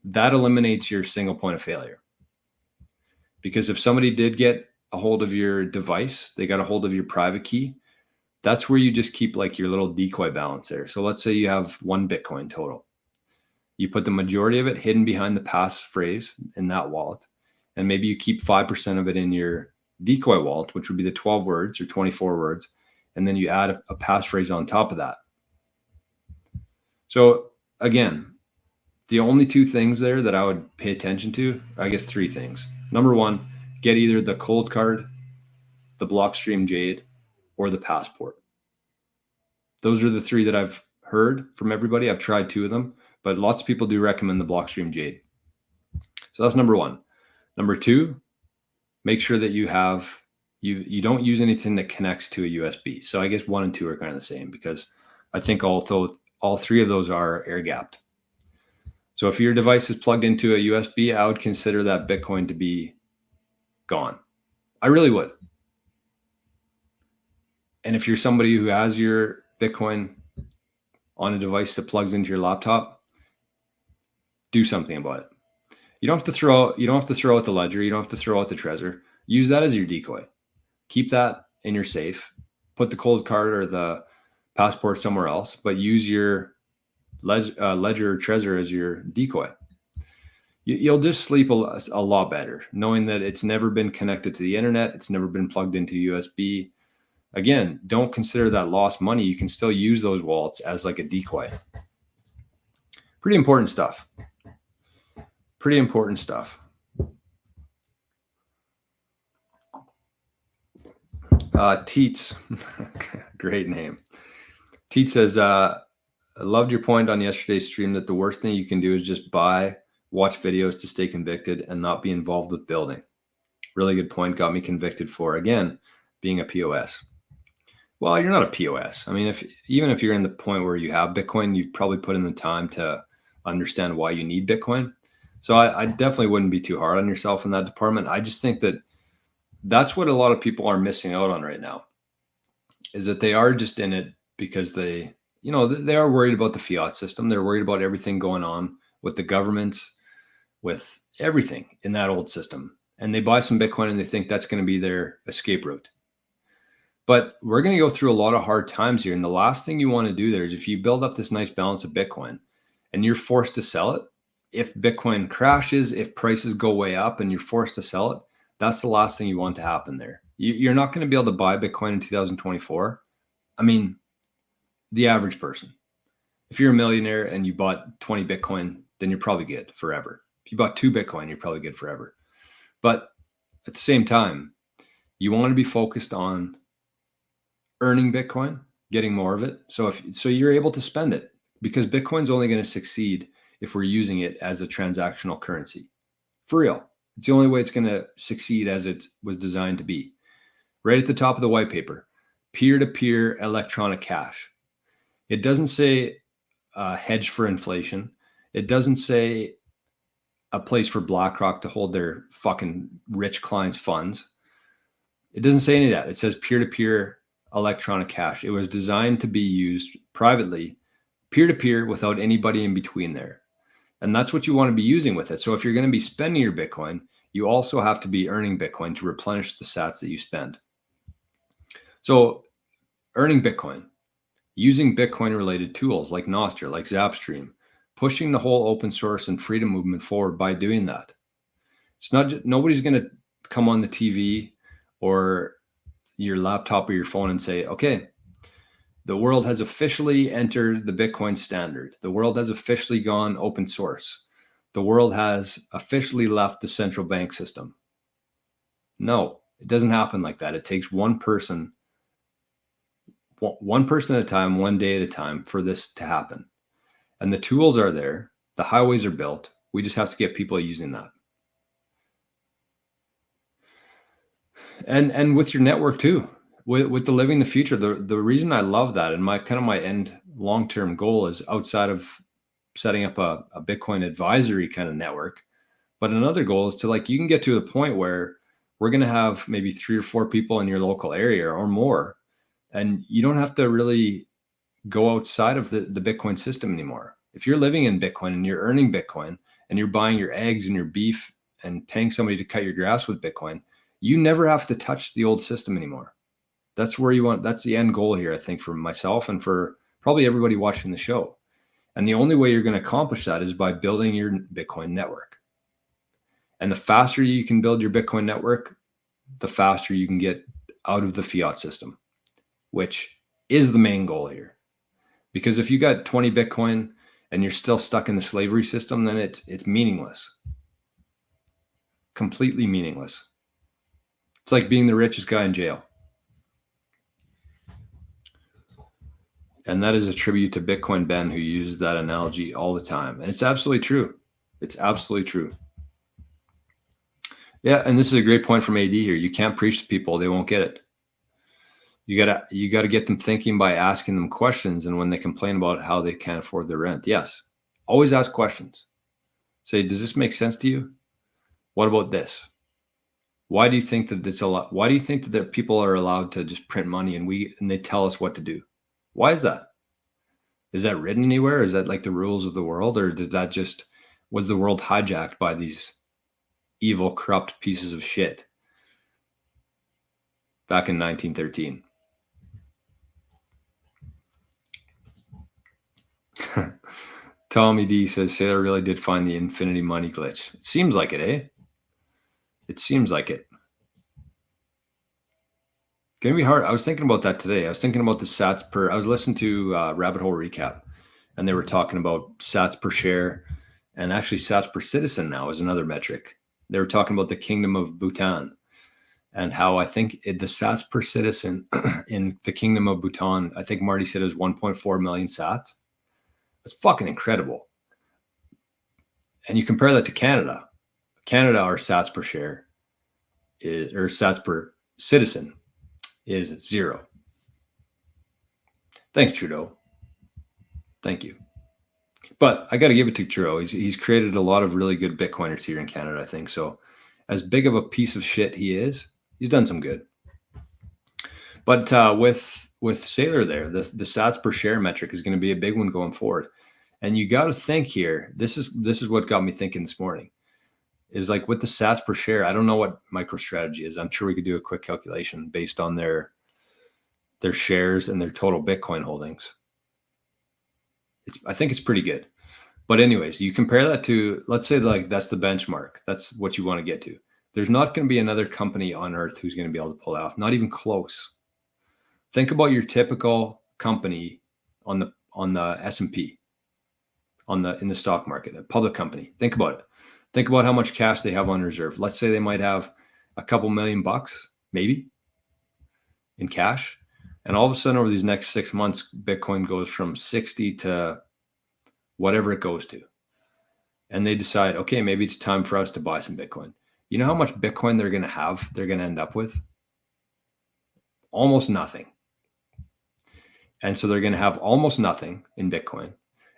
That eliminates your single point of failure. Because if somebody did get a hold of your device, they got a hold of your private key, that's where you just keep like your little decoy balance there. So let's say you have 1 Bitcoin total. You put the majority of it hidden behind the passphrase in that wallet. And maybe you keep 5% of it in your decoy wallet, which would be the 12 words or 24 words. And then you add a passphrase on top of that. So again, the only 2 things there that I would pay attention to, I guess 3 things. Number 1, get either the cold card, the Blockstream Jade, or the passport. Those are the 3 that I've heard from everybody. I've tried 2 of them, but lots of people do recommend the Blockstream Jade. So that's number 1. Number 2, make sure that you don't use anything that connects to a USB. So I guess 1 and 2 are kind of the same because I think all 3 of those are air gapped. So if your device is plugged into a USB, I would consider that Bitcoin to be gone. I really would. And if you're somebody who has your Bitcoin on a device that plugs into your laptop, do something about it. You don't have to throw out the ledger. You don't have to throw out the Trezor. Use that as your decoy. Keep that in your safe. Put the cold card or the passport somewhere else, but use your ledger or Trezor as your decoy. You'll just sleep a lot better knowing that it's never been connected to the internet. It's never been plugged into USB. Again, don't consider that lost money. You can still use those wallets as like a decoy. Pretty important stuff. Pretty important stuff. Teets, great name. Teets says, I loved your point on yesterday's stream that the worst thing you can do is just watch videos to stay convicted and not be involved with building. Really good point. Got me convicted for, again, being a POS. Well, you're not a POS. I mean, even if you're in the point where you have Bitcoin, you've probably put in the time to understand why you need Bitcoin. So I definitely wouldn't be too hard on yourself in that department. I just think that that's what a lot of people are missing out on right now, is that they are just in it because they are worried about the fiat system. They're worried about everything going on with the governments, with everything in that old system. And they buy some Bitcoin and they think that's going to be their escape route. But we're going to go through a lot of hard times here. And the last thing you want to do there is if you build up this nice balance of Bitcoin and you're forced to sell it, if Bitcoin crashes, if prices go way up and you're forced to sell it, that's the last thing you want to happen there. You're not going to be able to buy Bitcoin in 2024. I mean, the average person. If you're a millionaire and you bought 20 Bitcoin, then you're probably good forever. If you bought 2 Bitcoin, you're probably good forever. But at the same time, you want to be focused on earning Bitcoin, getting more of it. So you're able to spend it, because Bitcoin's only going to succeed if we're using it as a transactional currency. For real. It's the only way it's going to succeed as it was designed to be. Right at the top of the white paper, peer-to-peer electronic cash. It doesn't say hedge for inflation. It doesn't say a place for BlackRock to hold their fucking rich clients' funds. It doesn't say any of that. It says peer-to-peer electronic cash. It was designed to be used privately, peer-to-peer, without anybody in between there. And that's what you want to be using with it. So if you're going to be spending your Bitcoin, you also have to be earning Bitcoin to replenish the sats that you spend. So earning Bitcoin, using Bitcoin related tools like Nostr, like Zapstream, pushing the whole open source and freedom movement forward by doing that. It's not just, nobody's going to come on the TV or your laptop or your phone and say, okay, the world has officially entered the Bitcoin standard. The world has officially gone open source. The world has officially left the central bank system. No, it doesn't happen like that. It takes one person at a time, one day at a time for this to happen. And the tools are there. The highways are built. We just have to get people using that. And with your network too, with the living the future, the reason I love that and my end long-term goal is outside of setting up a Bitcoin advisory kind of network. But another goal is to you can get to a point where we're going to have maybe 3 or 4 people in your local area or more. And you don't have to really go outside of the Bitcoin system anymore. If you're living in Bitcoin and you're earning Bitcoin and you're buying your eggs and your beef and paying somebody to cut your grass with Bitcoin, you never have to touch the old system anymore. That's where you want, that's the end goal here, I think, for myself and for probably everybody watching the show. And the only way you're going to accomplish that is by building your Bitcoin network. And the faster you can build your Bitcoin network, the faster you can get out of the fiat system, which is the main goal here. Because if you got 20 Bitcoin and you're still stuck in the slavery system, then it's meaningless. Completely meaningless. It's like being the richest guy in jail. And that is a tribute to Bitcoin Ben, who uses that analogy all the time. And it's absolutely true. It's absolutely true. Yeah, and this is a great point from AD here. You can't preach to people, they won't get it. You gotta get them thinking by asking them questions. And when they complain about how they can't afford their rent, yes, always ask questions. Say, does this make sense to you? What about this? Why do you think that it's why do you think that people are allowed to just print money and they tell us what to do? Why is that? Is that written anywhere? Is that like the rules of the world? Or was the world hijacked by these evil, corrupt pieces of shit back in 1913? Tommy D says, Sailor really did find the infinity money glitch. It seems like it, eh? It seems like it. Gonna be hard. I was thinking about that today. I was thinking about the sats per. I was listening to Rabbit Hole Recap, and they were talking about sats per share, and actually sats per citizen now is another metric. They were talking about the Kingdom of Bhutan, and how I think the sats per citizen in the Kingdom of Bhutan, I think Marty said it was 1.4 million sats. That's fucking incredible. And you compare that to Canada. Canada, our sats per share or sats per citizen is 0. Thanks, Trudeau. Thank you. But I got to give it to Trudeau. He's created a lot of really good Bitcoiners here in Canada, I think. So as big of a piece of shit he is, he's done some good. But with Sailor there, the sats per share metric is going to be a big one going forward. And you got to think here, this is what got me thinking this morning, is like with the sats per share, I don't know what MicroStrategy is. I'm sure we could do a quick calculation based on their shares and their total Bitcoin holdings. I think it's pretty good. But anyways, you compare that to, let's say that's the benchmark. That's what you want to get to. There's not going to be another company on earth who's going to be able to pull it off. Not even close. Think about your typical company on the S&P, in the stock market, a public company. Think about it. Think about how much cash they have on reserve. Let's say they might have a couple $1 million, maybe, in cash. And all of a sudden, over these next 6 months, Bitcoin goes from 60 to whatever it goes to. And they decide, okay, maybe it's time for us to buy some Bitcoin. You know how much Bitcoin they're going to end up with? Almost nothing. And so they're going to have almost nothing in Bitcoin.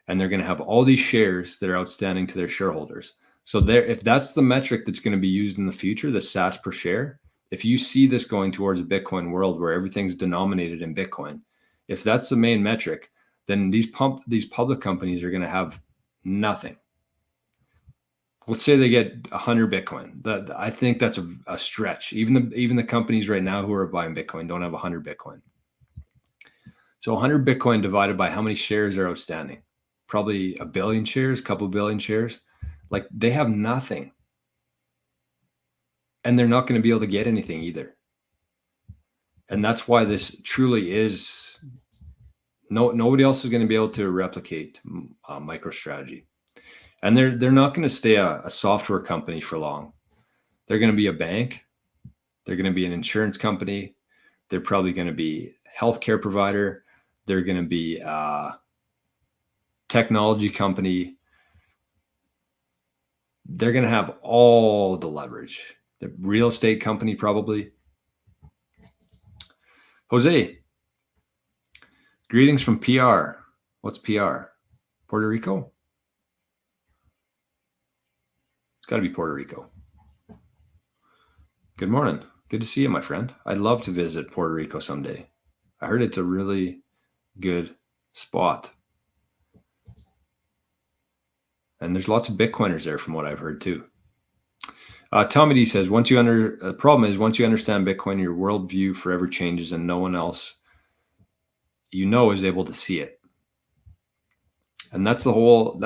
And they're going to have all these shares that are outstanding to their shareholders. So if that's the metric that's going to be used in the future, the sats per share, if you see this going towards a Bitcoin world where everything's denominated in Bitcoin, if that's the main metric, then these public companies are going to have nothing. let's say they get 100 Bitcoin. I think that's a stretch. Even the companies right now who are buying Bitcoin don't have 100 Bitcoin. So 100 Bitcoin divided by how many shares are outstanding? Probably a billion shares, couple billion shares. Like they have nothing. And they're not going to be able to get anything either. And that's why this truly is, nobody else is going to be able to replicate MicroStrategy. And they're not going to stay a software company for long. They're going to be a bank. They're going to be an insurance company. They're probably going to be a healthcare provider. They're going to be a technology company. They're going to have all the leverage. The real estate company probably. Jose, greetings from PR. What's PR? Puerto Rico? It's got to be Puerto Rico. Good morning. Good to see you, my friend. I'd love to visit Puerto Rico someday. I heard it's a really good spot. And there's lots of Bitcoiners there from what I've heard too. Tommy D says, the problem is once you understand Bitcoin, your worldview forever changes and no one else is able to see it. And that's the whole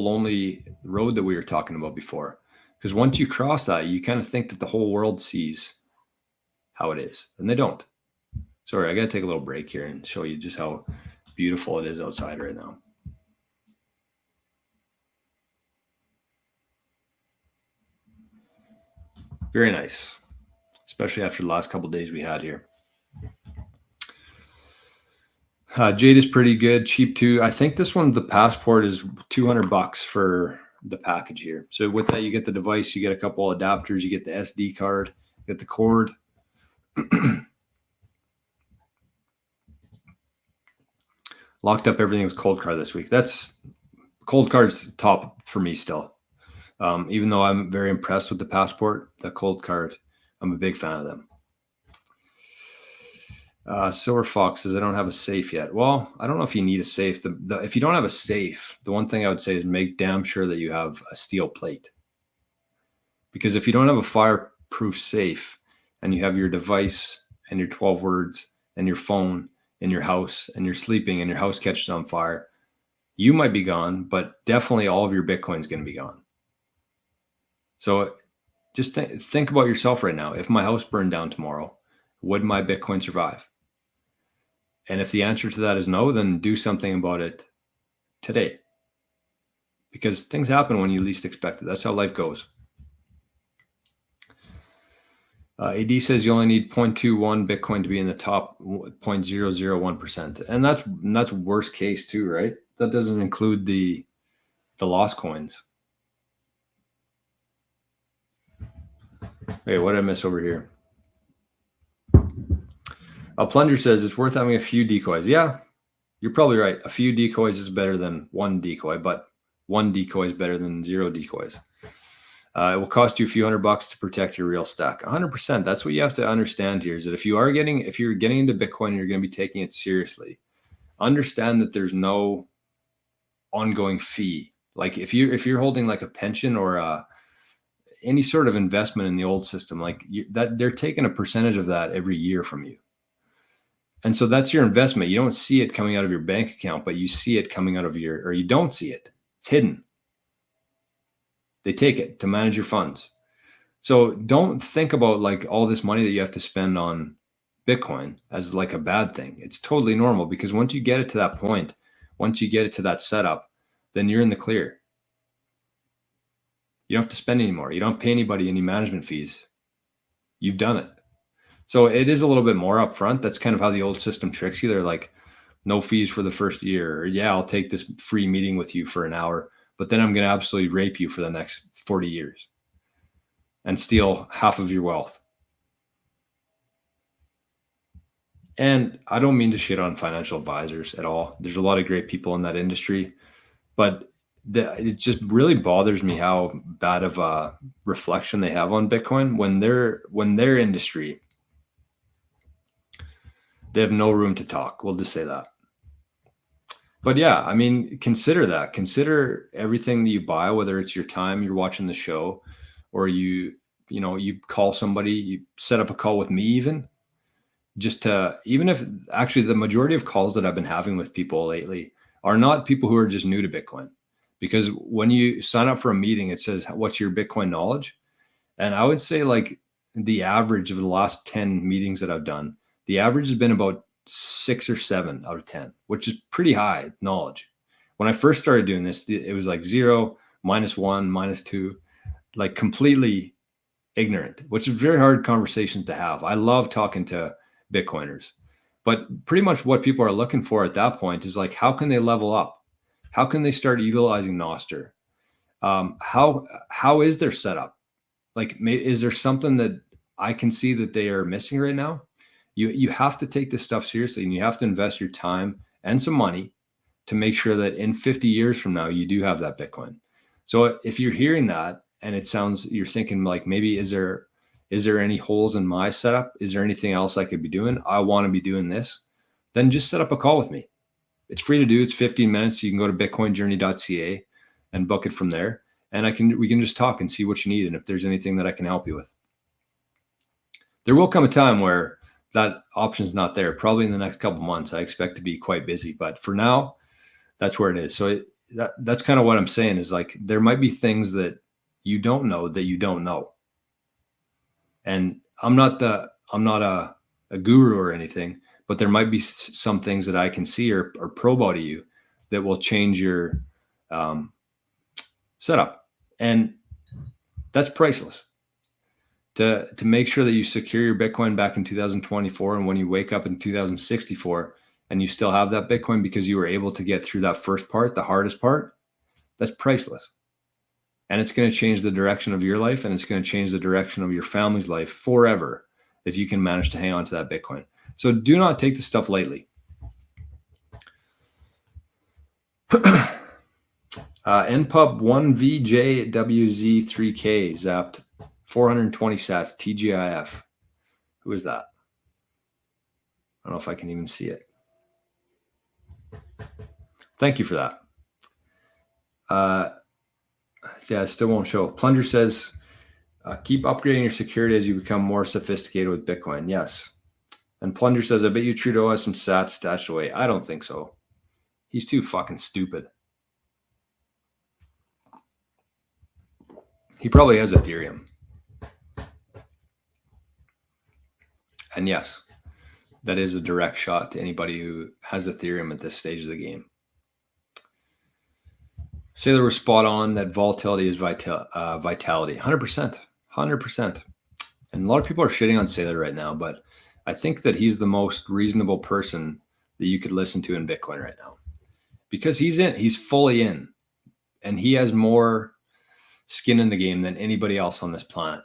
lonely road that we were talking about before. Because once you cross that, you kind of think that the whole world sees how it is, and they don't. Sorry, I got to take a little break here and show you just how beautiful it is outside right now. Very nice, especially after the last couple of days we had here. Jade is pretty good, cheap too. I think this one, the passport, is $200 for the package here. So with that, you get the device, you get a couple of adapters, you get the SD card, you get the cord. Locked up everything with Cold Card this week. That's Cold Card's top for me still. Even though I'm very impressed with the passport, the Cold Card, I'm a big fan of them. Silver Fox says, I don't have a safe yet. Well, I don't know if you need a safe. If you don't have a safe, the one thing I would say is make damn sure that you have a steel plate. Because if you don't have a fireproof safe and you have your device and your 12 words and your phone in your house and you're sleeping and your house catches on fire, you might be gone, but definitely all of your Bitcoin is going to be gone. So just think about yourself right now. If my house burned down tomorrow, would my Bitcoin survive? And if the answer to that is no, then do something about it today. Because things happen when you least expect it. That's how life goes. AD says you only need 0.21 Bitcoin to be in the top 0.001%. And that's worst case too, right? That doesn't include the lost coins. Hey, what did I miss over here? Plunger says it's worth having a few decoys. Yeah, you're probably right. A few decoys is better than one decoy, but one decoy is better than zero decoys. It will cost you a few $100 to protect your real stack. 100%. That's what you have to understand here is that if you're getting into Bitcoin, you're going to be taking it seriously. Understand that there's no ongoing fee. Like if you're holding like a pension or any sort of investment in the old system, that they're taking a percentage of that every year from you. And so that's your investment. You don't see it coming out of your bank account, but you see it coming out of or you don't see it. It's hidden. They take it to manage your funds. So don't think about like all this money that you have to spend on Bitcoin as like a bad thing. It's totally normal because once you get it to that point, once you get it to that setup, then you're in the clear. You don't have to spend anymore. You don't pay anybody any management fees. You've done it. So it is a little bit more upfront. That's kind of how the old system tricks you. They're like, no fees for the first year. Or, yeah, I'll take this free meeting with you for an hour, but then I'm going to absolutely rape you for the next 40 years and steal half of your wealth. And I don't mean to shit on financial advisors at all. There's a lot of great people in that industry, but it just really bothers me how bad of a reflection they have on Bitcoin when their industry, they have no room to talk. We'll just say that. But yeah, I mean, consider that. Consider everything that you buy, whether it's your time, you're watching the show, or you call somebody, you set up a call with me even, just to, even if actually the majority of calls that I've been having with people lately are not people who are just new to Bitcoin. Because when you sign up for a meeting, it says, what's your Bitcoin knowledge? And I would say like the average of the last 10 meetings that I've done, the average has been about 6 or 7 out of 10, which is pretty high knowledge. When I first started doing this, it was like 0, -1, -2, like completely ignorant, which is very hard conversations to have. I love talking to Bitcoiners, but pretty much what people are looking for at that point is like, how can they level up? How can they start utilizing nostr? How is their setup? Like, is there something that I can see that they are missing right now? You have to take this stuff seriously, and you have to invest your time and some money to make sure that in 50 years from now, you do have that Bitcoin. So if you're hearing that and it sounds, you're thinking like, maybe is there any holes in my setup? Is there anything else I could be doing? I want to be doing this. Then just set up a call with me. It's free to do. It's 15 minutes. You can go to bitcoinjourney.ca and book it from there. And we can just talk and see what you need, and if there's anything that I can help you with. There will come a time where that option's not there. Probably in the next couple months. I expect to be quite busy, but for now, that's where it is. So that's kind of what I'm saying is like, there might be things that you don't know that you don't know. And I'm not a guru or anything, but there might be some things that I can see or probe out of you that will change your setup. And that's priceless. To make sure that you secure your Bitcoin back in 2024, and when you wake up in 2064 and you still have that Bitcoin because you were able to get through that first part, the hardest part, that's priceless. And it's going to change the direction of your life, and it's going to change the direction of your family's life forever if you can manage to hang on to that Bitcoin. So do not take this stuff lightly. NPub 1VJWZ3K zapped 420 sats TGIF. Who is that? I don't know if I can even see it. Thank you for that. Yeah, it still won't show. Plunger says, keep upgrading your security as you become more sophisticated with Bitcoin. Yes. And Plunger says, I bet you Trudeau has some sats stashed away. I don't think so. He's too fucking stupid. He probably has Ethereum. And yes, that is a direct shot to anybody who has Ethereum at this stage of the game. Sailor was spot on that volatility is vitality. 100%. 100%. And a lot of people are shitting on Sailor right now, but I think that he's the most reasonable person that you could listen to in Bitcoin right now. Because he's fully in. And he has more skin in the game than anybody else on this planet.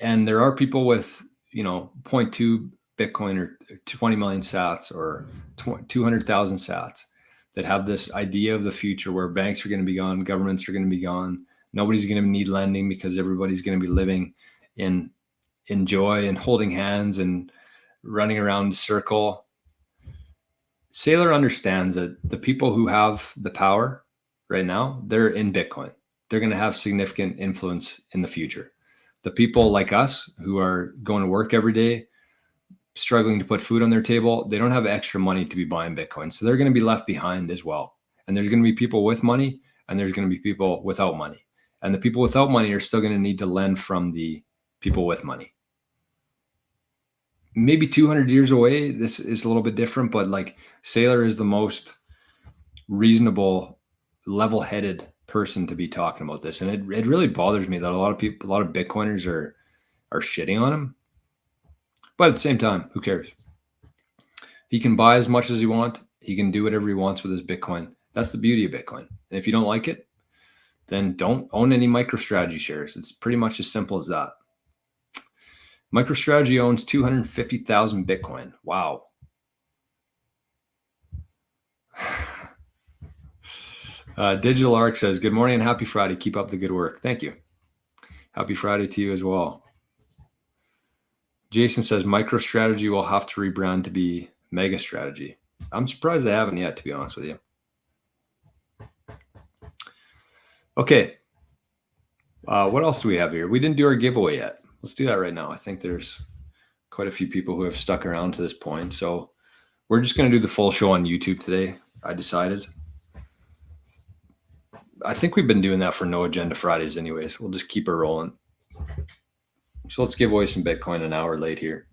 And there are people with, 0.2 Bitcoin or 20 million sats or 200,000 sats that have this idea of the future where banks are going to be gone, governments are going to be gone, nobody's going to need lending because everybody's going to be living in joy and holding hands and running around in a circle. Sailor understands that the people who have the power right now, they're in Bitcoin. They're going to have significant influence in the future. The people like us who are going to work every day, struggling to put food on their table, they don't have extra money to be buying Bitcoin. So they're going to be left behind as well. And there's going to be people with money, and there's going to be people without money. And the people without money are still going to need to lend from the people with money. Maybe 200 years away, this is a little bit different, but like Sailor is the most reasonable, level-headed person to be talking about this. And it really bothers me that a lot of Bitcoiners are shitting on him. But at the same time, who cares? He can buy as much as he wants. He can do whatever he wants with his Bitcoin. That's the beauty of Bitcoin. And if you don't like it, then don't own any MicroStrategy shares. It's pretty much as simple as that. MicroStrategy owns 250,000 Bitcoin. Wow. Digital Arc says, good morning and happy Friday. Keep up the good work. Thank you. Happy Friday to you as well. Jason says, MicroStrategy will have to rebrand to be MegaStrategy. I'm surprised they haven't yet, to be honest with you. Okay. What else do we have here? We didn't do our giveaway yet. Let's do that right now. I think there's quite a few people who have stuck around to this point. So we're just going to do the full show on YouTube today. I decided. I think we've been doing that for No Agenda Fridays anyways. We'll just keep it rolling. So let's give away some Bitcoin an hour late here.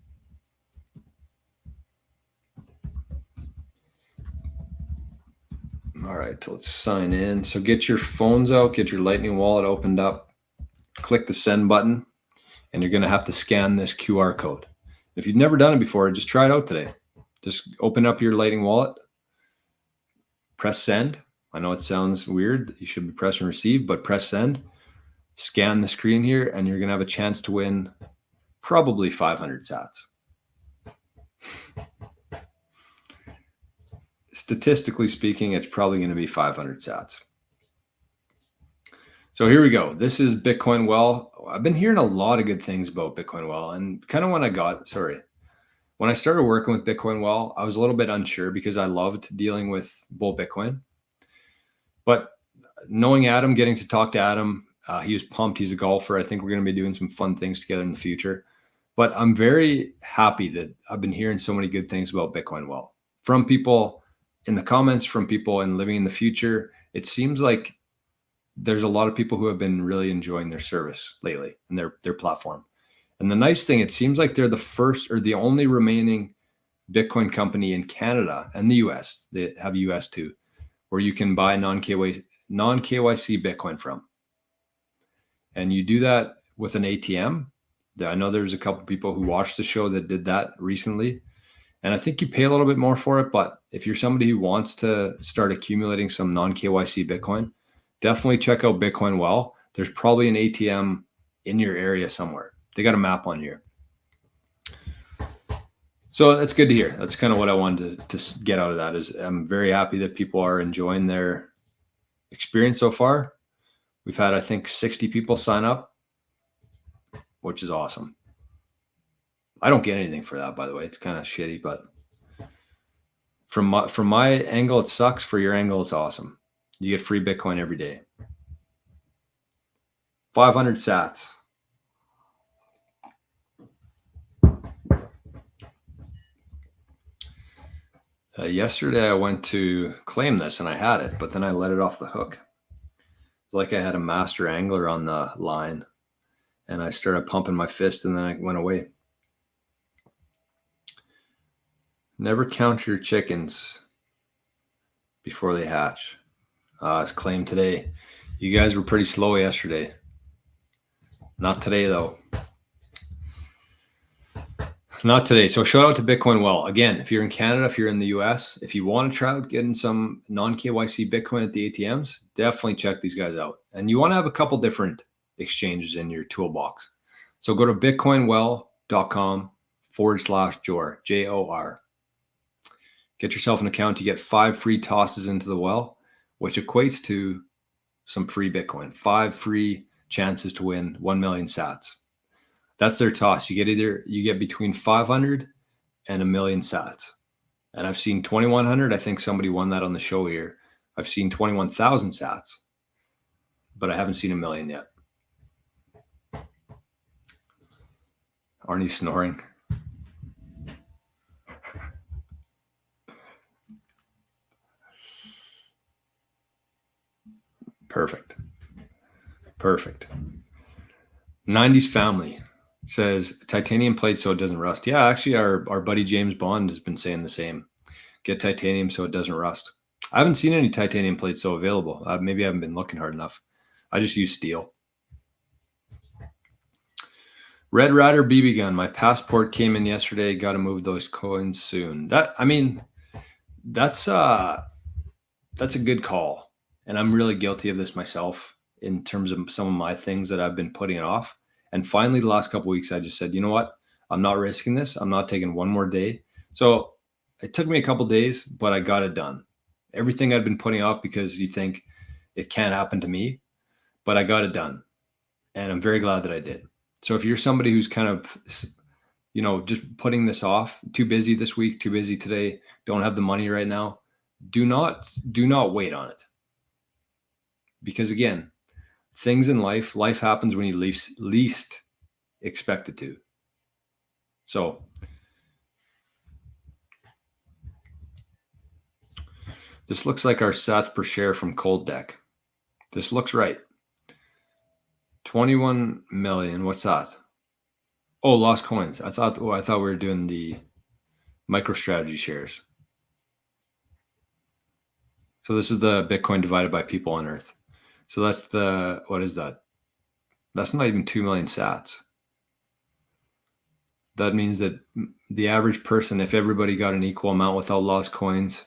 All right, let's sign in. So get your phones out, get your Lightning wallet opened up, click the send button, and you're going to have to scan this QR code. If you've never done it before, just try it out today. Just open up your Lightning wallet, press send. I know it sounds weird. You should be pressing receive, but press send. Scan the screen here, and you're going to have a chance to win probably 500 sats. Statistically speaking, it's probably going to be 500 sats. So here we go. This is Bitcoin Well. I've been hearing a lot of good things about Bitcoin Well, and kind of when I started working with Bitcoin Well, I was a little bit unsure because I loved dealing with bull Bitcoin. But knowing Adam, getting to talk to Adam, he was pumped. He's a golfer. I think we're going to be doing some fun things together in the future. But I'm very happy that I've been hearing so many good things about Bitcoin Well from people in the comments, from people in Living in the Future. It seems like there's a lot of people who have been really enjoying their service lately and their platform. And the nice thing, it seems like they're the first or the only remaining Bitcoin company in Canada and the US, they have US too, where you can buy non-KYC Bitcoin from. And you do that with an ATM. I know there's a couple people who watched the show that did that recently. And I think you pay a little bit more for it. But if you're somebody who wants to start accumulating some non-KYC Bitcoin, definitely check out Bitcoin Well. There's probably an ATM in your area somewhere. They got a map on you. So that's good to hear. That's kind of what I wanted to get out of that. Is I'm very happy that people are enjoying their experience so far. We've had, I think, 60 people sign up, which is awesome. I don't get anything for that, by the way. It's kind of shitty, but from my angle, it sucks. For your angle, it's awesome. You get free Bitcoin every day. 500 sats. Yesterday, I went to claim this and I had it, but then I let it off the hook. Like I had a master angler on the line and I started pumping my fist and then it went away. Never count your chickens before they hatch. It's claimed today. You guys were pretty slow yesterday. Not today, though. Not today. So shout out to Bitcoin Well. Again, if you're in Canada, if you're in the US, if you want to try out getting some non-KYC Bitcoin at the ATMs, definitely check these guys out. And you want to have a couple different exchanges in your toolbox. So go to bitcoinwell.com/Jor, Jor. Get yourself an account. You get 5 free tosses into the well, which equates to some free Bitcoin. 5 free chances to win 1 million sats. That's their toss. You get between 500 and 1 million sats. And I've seen 2,100. I think somebody won that on the show here. I've seen 21,000 sats, but I haven't seen 1 million yet. Arnie's snoring. Perfect. 90s family says titanium plate so it doesn't rust. Yeah, actually our buddy James Bond has been saying the same. Get titanium so it doesn't rust. I haven't seen any titanium plate so available. Maybe I haven't been looking hard enough. I just use steel. Red Rider BB gun. My passport came in yesterday. Got to move those coins soon. That's a good call. And I'm really guilty of this myself in terms of some of my things that I've been putting off. And finally, the last couple of weeks, I just said, you know what? I'm not risking this. I'm not taking one more day. So it took me a couple of days, but I got it done. Everything I'd been putting off because you think it can't happen to me, but I got it done. And I'm very glad that I did. So if you're somebody who's kind of just putting this off, too busy this week, too busy today, don't have the money right now. Do not wait on it. Because again, things in life happens when you least expect it to. So this looks like our sats per share from Cold Deck. This looks right. 21 million. What's that? Oh, lost coins. I thought we were doing the MicroStrategy shares. So this is the Bitcoin divided by people on Earth. So that's what is that? That's not even 2 million sats. That means that the average person, if everybody got an equal amount without lost coins,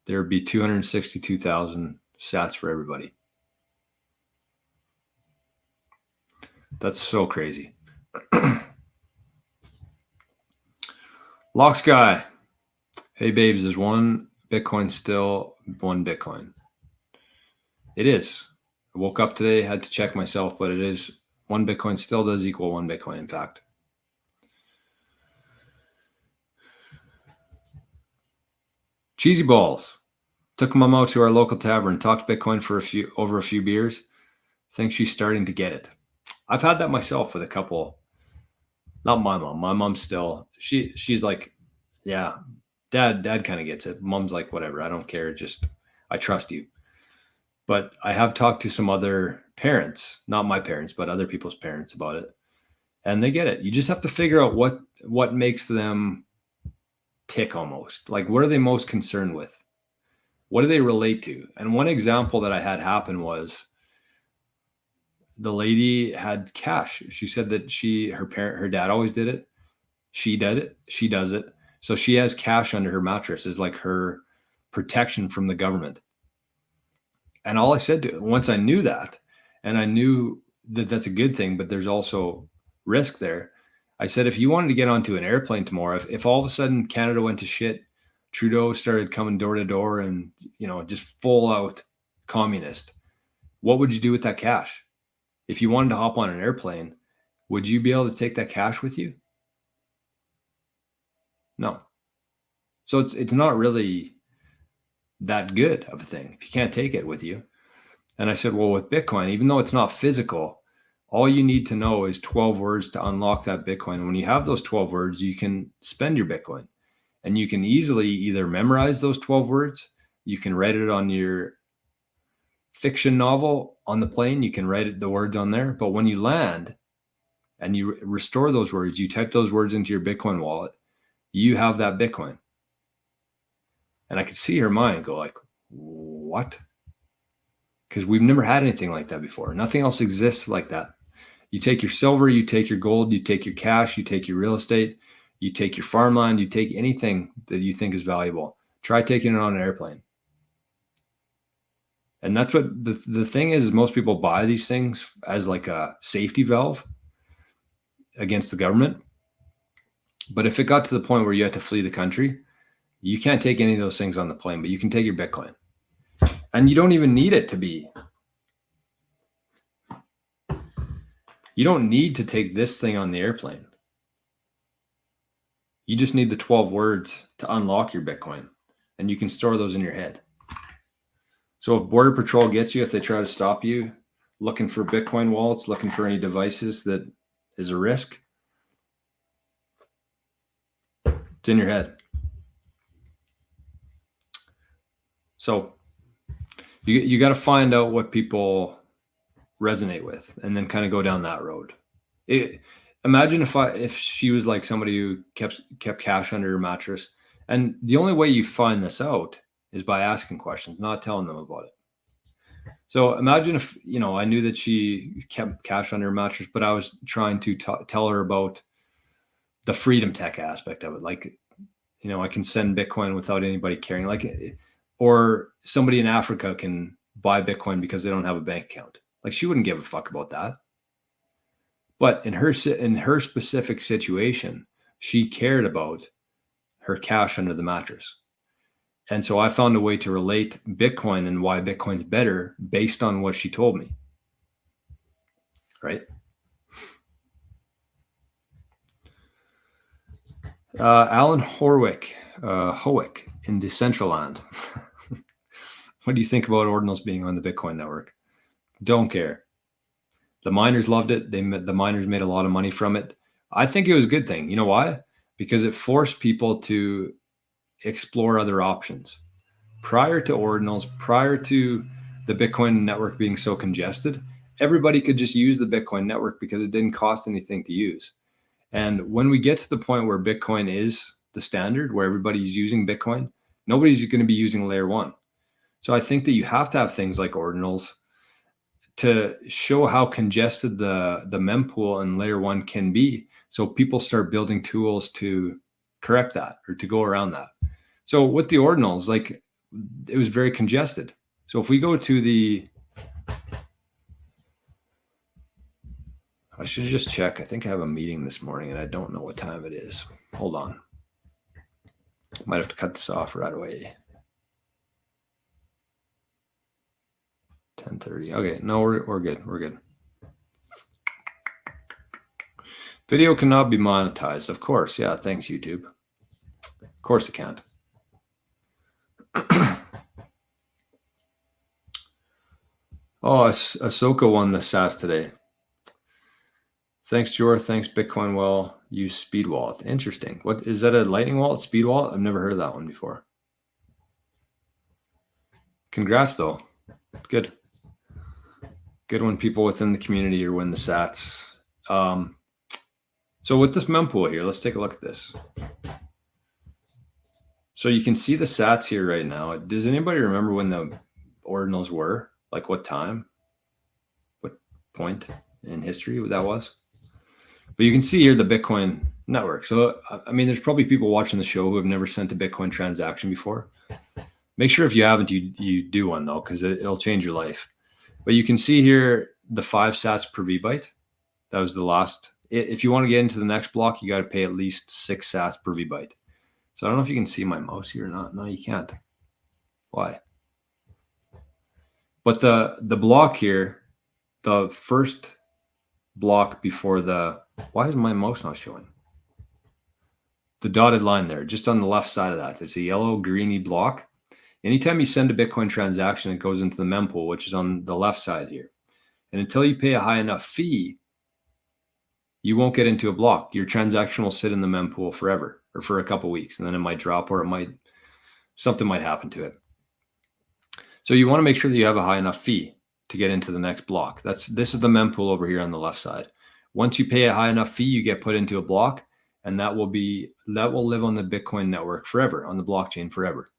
there would be 262,000 sats for everybody. That's so crazy. Locks guy. Hey babes, is one Bitcoin still one Bitcoin? It is. I woke up today, had to check myself, but it is. One Bitcoin still does equal one Bitcoin, in fact. Cheesy Balls. Took mom out to our local tavern, talked Bitcoin for over a few beers. Think she's starting to get it. I've had that myself with a couple. Not my mom. My mom still, she's like, yeah, dad kind of gets it. Mom's like, whatever, I don't care. Just, I trust you. But I have talked to some other parents, not my parents, but other people's parents about it. And they get it. You just have to figure out what makes them tick almost. Like, what are they most concerned with? What do they relate to? And one example that I had happen was the lady had cash. She said that her dad always did it. She did it. She does it. So she has cash under her mattress as like her protection from the government. And all I said to her, once I knew that, and I knew that that's a good thing, but there's also risk there. I said, if you wanted to get onto an airplane tomorrow, if all of a sudden Canada went to shit, Trudeau started coming door to door and, just full out communist, what would you do with that cash? If you wanted to hop on an airplane, would you be able to take that cash with you? No. So it's not really that good of a thing if you can't take it with you. And I said, well, with Bitcoin, even though it's not physical, all you need to know is 12 words to unlock that Bitcoin. And when you have those 12 words, you can spend your Bitcoin. And you can easily either memorize those 12 words, you can write it on your fiction novel on the plane, you can write the words on there. But when you land and you restore those words, you type those words into your Bitcoin wallet, you have that Bitcoin. And I could see her mind go like, what? Because we've never had anything like that before. Nothing else exists like that. You take your silver, you take your gold, you take your cash, you take your real estate, you take your farmland, you take anything that you think is valuable. Try taking it on an airplane. And that's what the thing is most people buy these things as like a safety valve against the government. But if it got to the point where you had to flee the country, you can't take any of those things on the plane, but you can take your Bitcoin. And you don't even need it to be. You don't need to take this thing on the airplane. You just need the 12 words to unlock your Bitcoin, and you can store those in your head. So if Border Patrol gets you, if they try to stop you looking for Bitcoin wallets, looking for any devices that is a risk, it's in your head. So you got to find out what people resonate with and then kind of go down that road. Imagine if she was like somebody who kept cash under her mattress, and the only way you find this out is by asking questions, not telling them about it. So imagine if, I knew that she kept cash under her mattress, but I was trying to tell her about the freedom tech aspect of it. Like, I can send Bitcoin without anybody caring, or somebody in Africa can buy Bitcoin because they don't have a bank account. Like, she wouldn't give a fuck about that. But in her specific situation, she cared about her cash under the mattress. And so I found a way to relate Bitcoin and why Bitcoin's better based on what she told me. Right? Alan Howick in Decentraland. What do you think about ordinals being on the Bitcoin network? Don't care. The miners loved it. The miners made a lot of money from it. I think it was a good thing. You know why? Because it forced people to explore other options. Prior to ordinals, prior to the Bitcoin network being so congested, everybody could just use the Bitcoin network because it didn't cost anything to use. And when we get to the point where Bitcoin is the standard, where everybody's using Bitcoin, nobody's going to be using layer one. So I think that you have to have things like ordinals to show how congested the mempool and layer one can be. So people start building tools to correct that or to go around that. So with the ordinals, like it was very congested. So if we go to the, I should just check. I think I have a meeting this morning and I don't know what time it is. Hold on. Might have to cut this off right away. 10:30. Okay, no, we're good. We're good. Video cannot be monetized. Of course. Yeah, thanks, YouTube. Of course it can't. Oh, Ahsoka won the SAS today. Thanks, Jor. Thanks, Bitcoin. Well, use Speed Wallet. Interesting. What is that? A Lightning Wallet? Speed Wallet? I've never heard of that one before. Congrats, though. Good. Good when people within the community or win the sats. So with this mempool here, let's take a look at this. So you can see the sats here right now. Does anybody remember when the ordinals were? Like what time? What point in history that was? But you can see here the Bitcoin network. So, I mean, there's probably people watching the show who have never sent a Bitcoin transaction before. Make sure if you haven't, you do one though, because it'll change your life. But you can see here the 5 sats per VByte. That was the last. If you want to get into the next block, you got to pay at least 6 sats per VByte. So I don't know if you can see my mouse here or not. No, you can't. Why? But the block here, the first block before the, why is my mouse not showing? The dotted line there, just on the left side of that, it's a yellow greeny block. Anytime you send a Bitcoin transaction, it goes into the mempool, which is on the left side here. And until you pay a high enough fee, you won't get into a block. Your transaction will sit in the mempool forever or for a couple of weeks, and then it might drop or something might happen to it. So you want to make sure that you have a high enough fee to get into the next block. This is the mempool over here on the left side. Once you pay a high enough fee, you get put into a block, and that will live on the Bitcoin network forever, on the blockchain forever.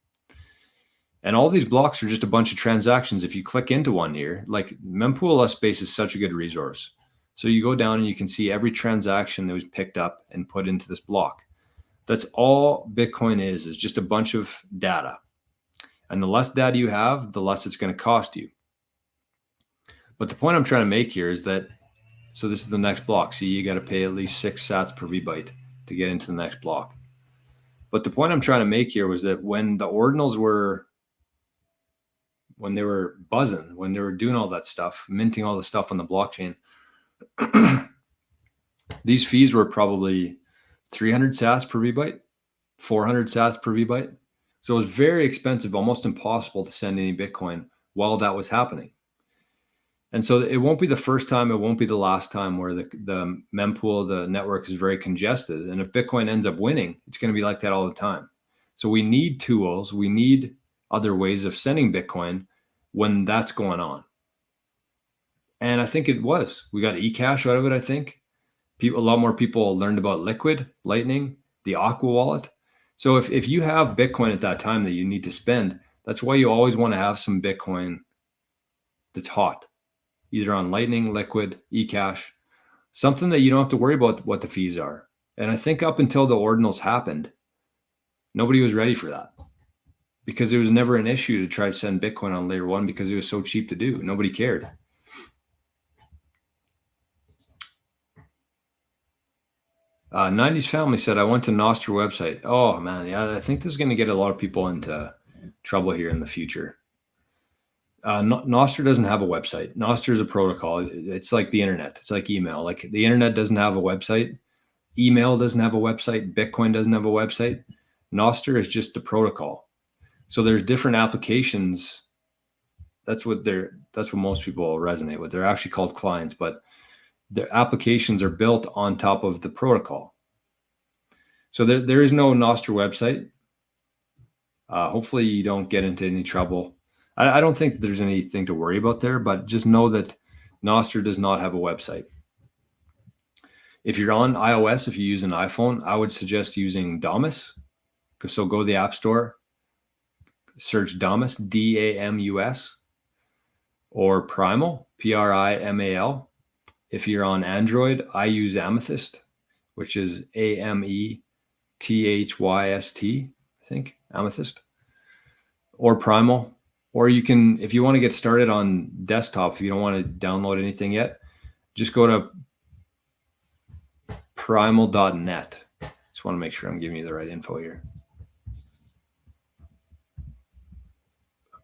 And all these blocks are just a bunch of transactions. If you click into one here, like mempool space is such a good resource. So you go down and you can see every transaction that was picked up and put into this block. That's all Bitcoin is just a bunch of data. And the less data you have, the less it's going to cost you. But the point I'm trying to make here is that, so this is the next block. See, you got to pay at least 6 sats per VByte to get into the next block. But the point I'm trying to make here was that when the ordinals were, when they were buzzing, when they were doing all that stuff, minting all the stuff on the blockchain, these fees were probably 300 sats per VByte, 400 sats per VByte. So it was very expensive, almost impossible to send any Bitcoin while that was happening. And so it won't be the first time, it won't be the last time where the mempool, the network is very congested. And if Bitcoin ends up winning, it's going to be like that all the time. So we need tools, we need other ways of sending Bitcoin when that's going on. And I think it was. We got eCash out of it, I think. A lot more people learned about Liquid, Lightning, the Aqua wallet. So if you have Bitcoin at that time that you need to spend, that's why you always want to have some Bitcoin that's hot, either on Lightning, Liquid, eCash, something that you don't have to worry about what the fees are. And I think up until the ordinals happened, nobody was ready for that because it was never an issue to try to send Bitcoin on layer one because it was so cheap to do. Nobody cared. '90s Family said, I went to nostr website. Oh, man. Yeah, I think this is going to get a lot of people into trouble here in the future. Nostr doesn't have a website. Nostr is a protocol. It's like the internet. It's like email. Like the internet doesn't have a website. email doesn't have a website. Bitcoin doesn't have a website. Nostr is just a protocol. So there's different applications. That's what most people resonate with. They're actually called clients, but their applications are built on top of the protocol. So there is no Nostr website. Hopefully you don't get into any trouble. I don't think there's anything to worry about there, but just know that Nostr does not have a website. If you're on iOS, if you use an iPhone, I would suggest using Damus. So go to the App Store, search Damus, D-A-M-U-S, or Primal, P-R-I-M-A-L. If you're on Android, I use Amethyst, which is A-M-E-T-H-Y-S-T, I think, Amethyst, or Primal. Or you can, if you want to get started on desktop, if you don't want to download anything yet, just go to primal.net. Just want to make sure I'm giving you the right info here.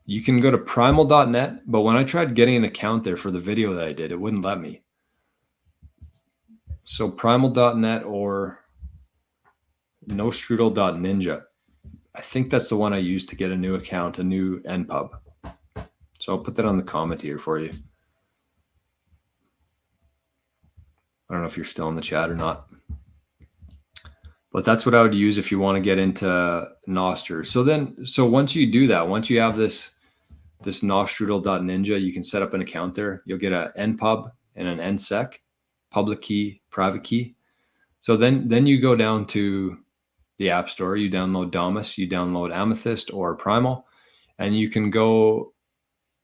You can go to primal.net, but when I tried getting an account there for the video that I did, it wouldn't let me. So primal.net or nostrudel.ninja. I think that's the one I used to get a new account, a new NPub. So I'll put that on the comment here for you. I don't know if you're still in the chat or not. But that's what I would use if you want to get into Nostr. So once you do that, once you have this nostrudel.ninja, you can set up an account there. You'll get an NPub and an NSEC, public key, private key. So then you go down to the App Store, you download Damus, you download Amethyst or Primal, and you can go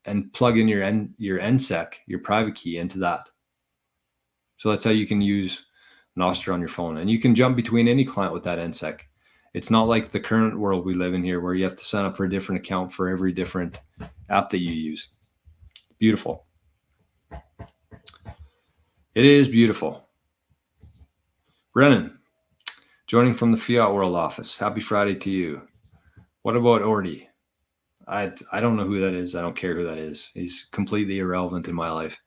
and plug in your NSEC, your private key, into that. So that's how you can use Nostr on your phone, and you can jump between any client with that NSEC. It's not like the current world we live in here where you have to sign up for a different account for every different app that you use. Beautiful. It is beautiful. Brennan, joining from the Fiat World office. Happy Friday to you. What about Ordy? I don't know who that is. I don't care who that is. He's completely irrelevant in my life.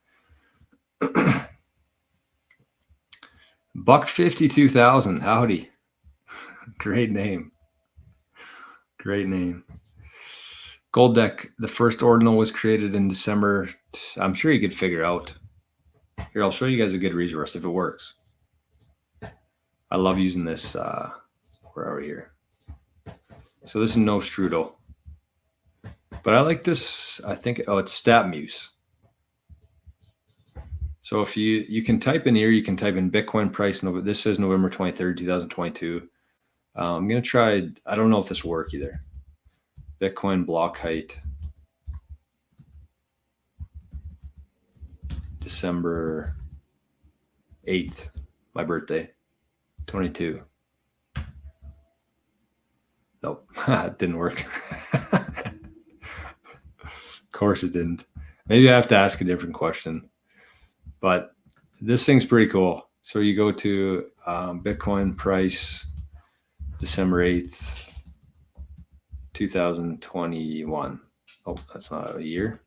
Buck 52,000. Howdy. Great name. Great name. Gold Deck, the first ordinal was created in December. I'm sure you could figure out. Here, I'll show you guys a good resource if it works. I love using this. Where are we here? So this is no strudel. But I like this. I think, it's StatMuse. So if you can type in here, you can type in Bitcoin price. This says November 23rd, 2022. I'm going to try, I don't know if this will work either. Bitcoin block height. December 8th, my birthday, 22. Nope, it didn't work. Of course it didn't. Maybe I have to ask a different question. But this thing's pretty cool. So you go to Bitcoin price, December 8th, 2021. Oh, that's not a year.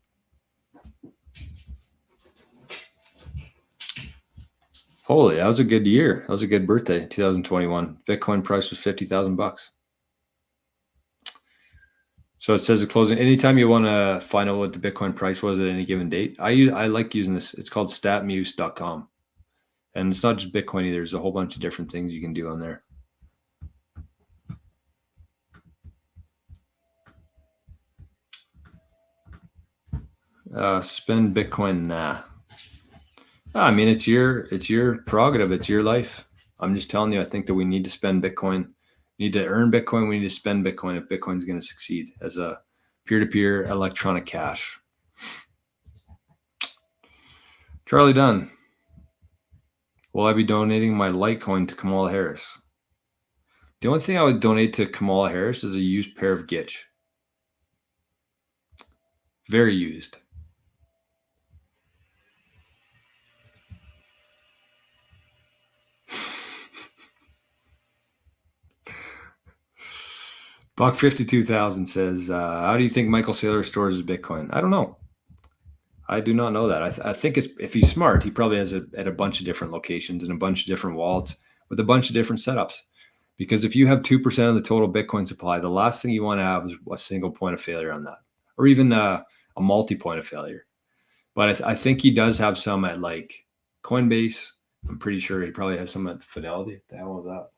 Holy, that was a good year. That was a good birthday, 2021. Bitcoin price was $50,000. So it says the closing. Anytime you want to find out what the Bitcoin price was at any given date, I like using this. It's called statmuse.com. And it's not just Bitcoin either. There's a whole bunch of different things you can do on there. Spend Bitcoin, nah. I mean, it's your prerogative. It's your life. I'm just telling you, I think that we need to spend Bitcoin. We need to earn Bitcoin. We need to spend Bitcoin if Bitcoin's going to succeed as a peer-to-peer electronic cash. Charlie Dunn. Will I be donating my Litecoin to Kamala Harris? The only thing I would donate to Kamala Harris is a used pair of Gitch. Very used. Buck 52,000 says, how do you think Michael Saylor stores his Bitcoin? I don't know. I do not know that. I think it's, if he's smart, he probably has it at a bunch of different locations and a bunch of different wallets with a bunch of different setups. Because if you have 2% of the total Bitcoin supply, the last thing you want to have is a single point of failure on that, or even a multi-point of failure. But I think he does have some at like Coinbase. I'm pretty sure he probably has some at Fidelity. What the hell was that?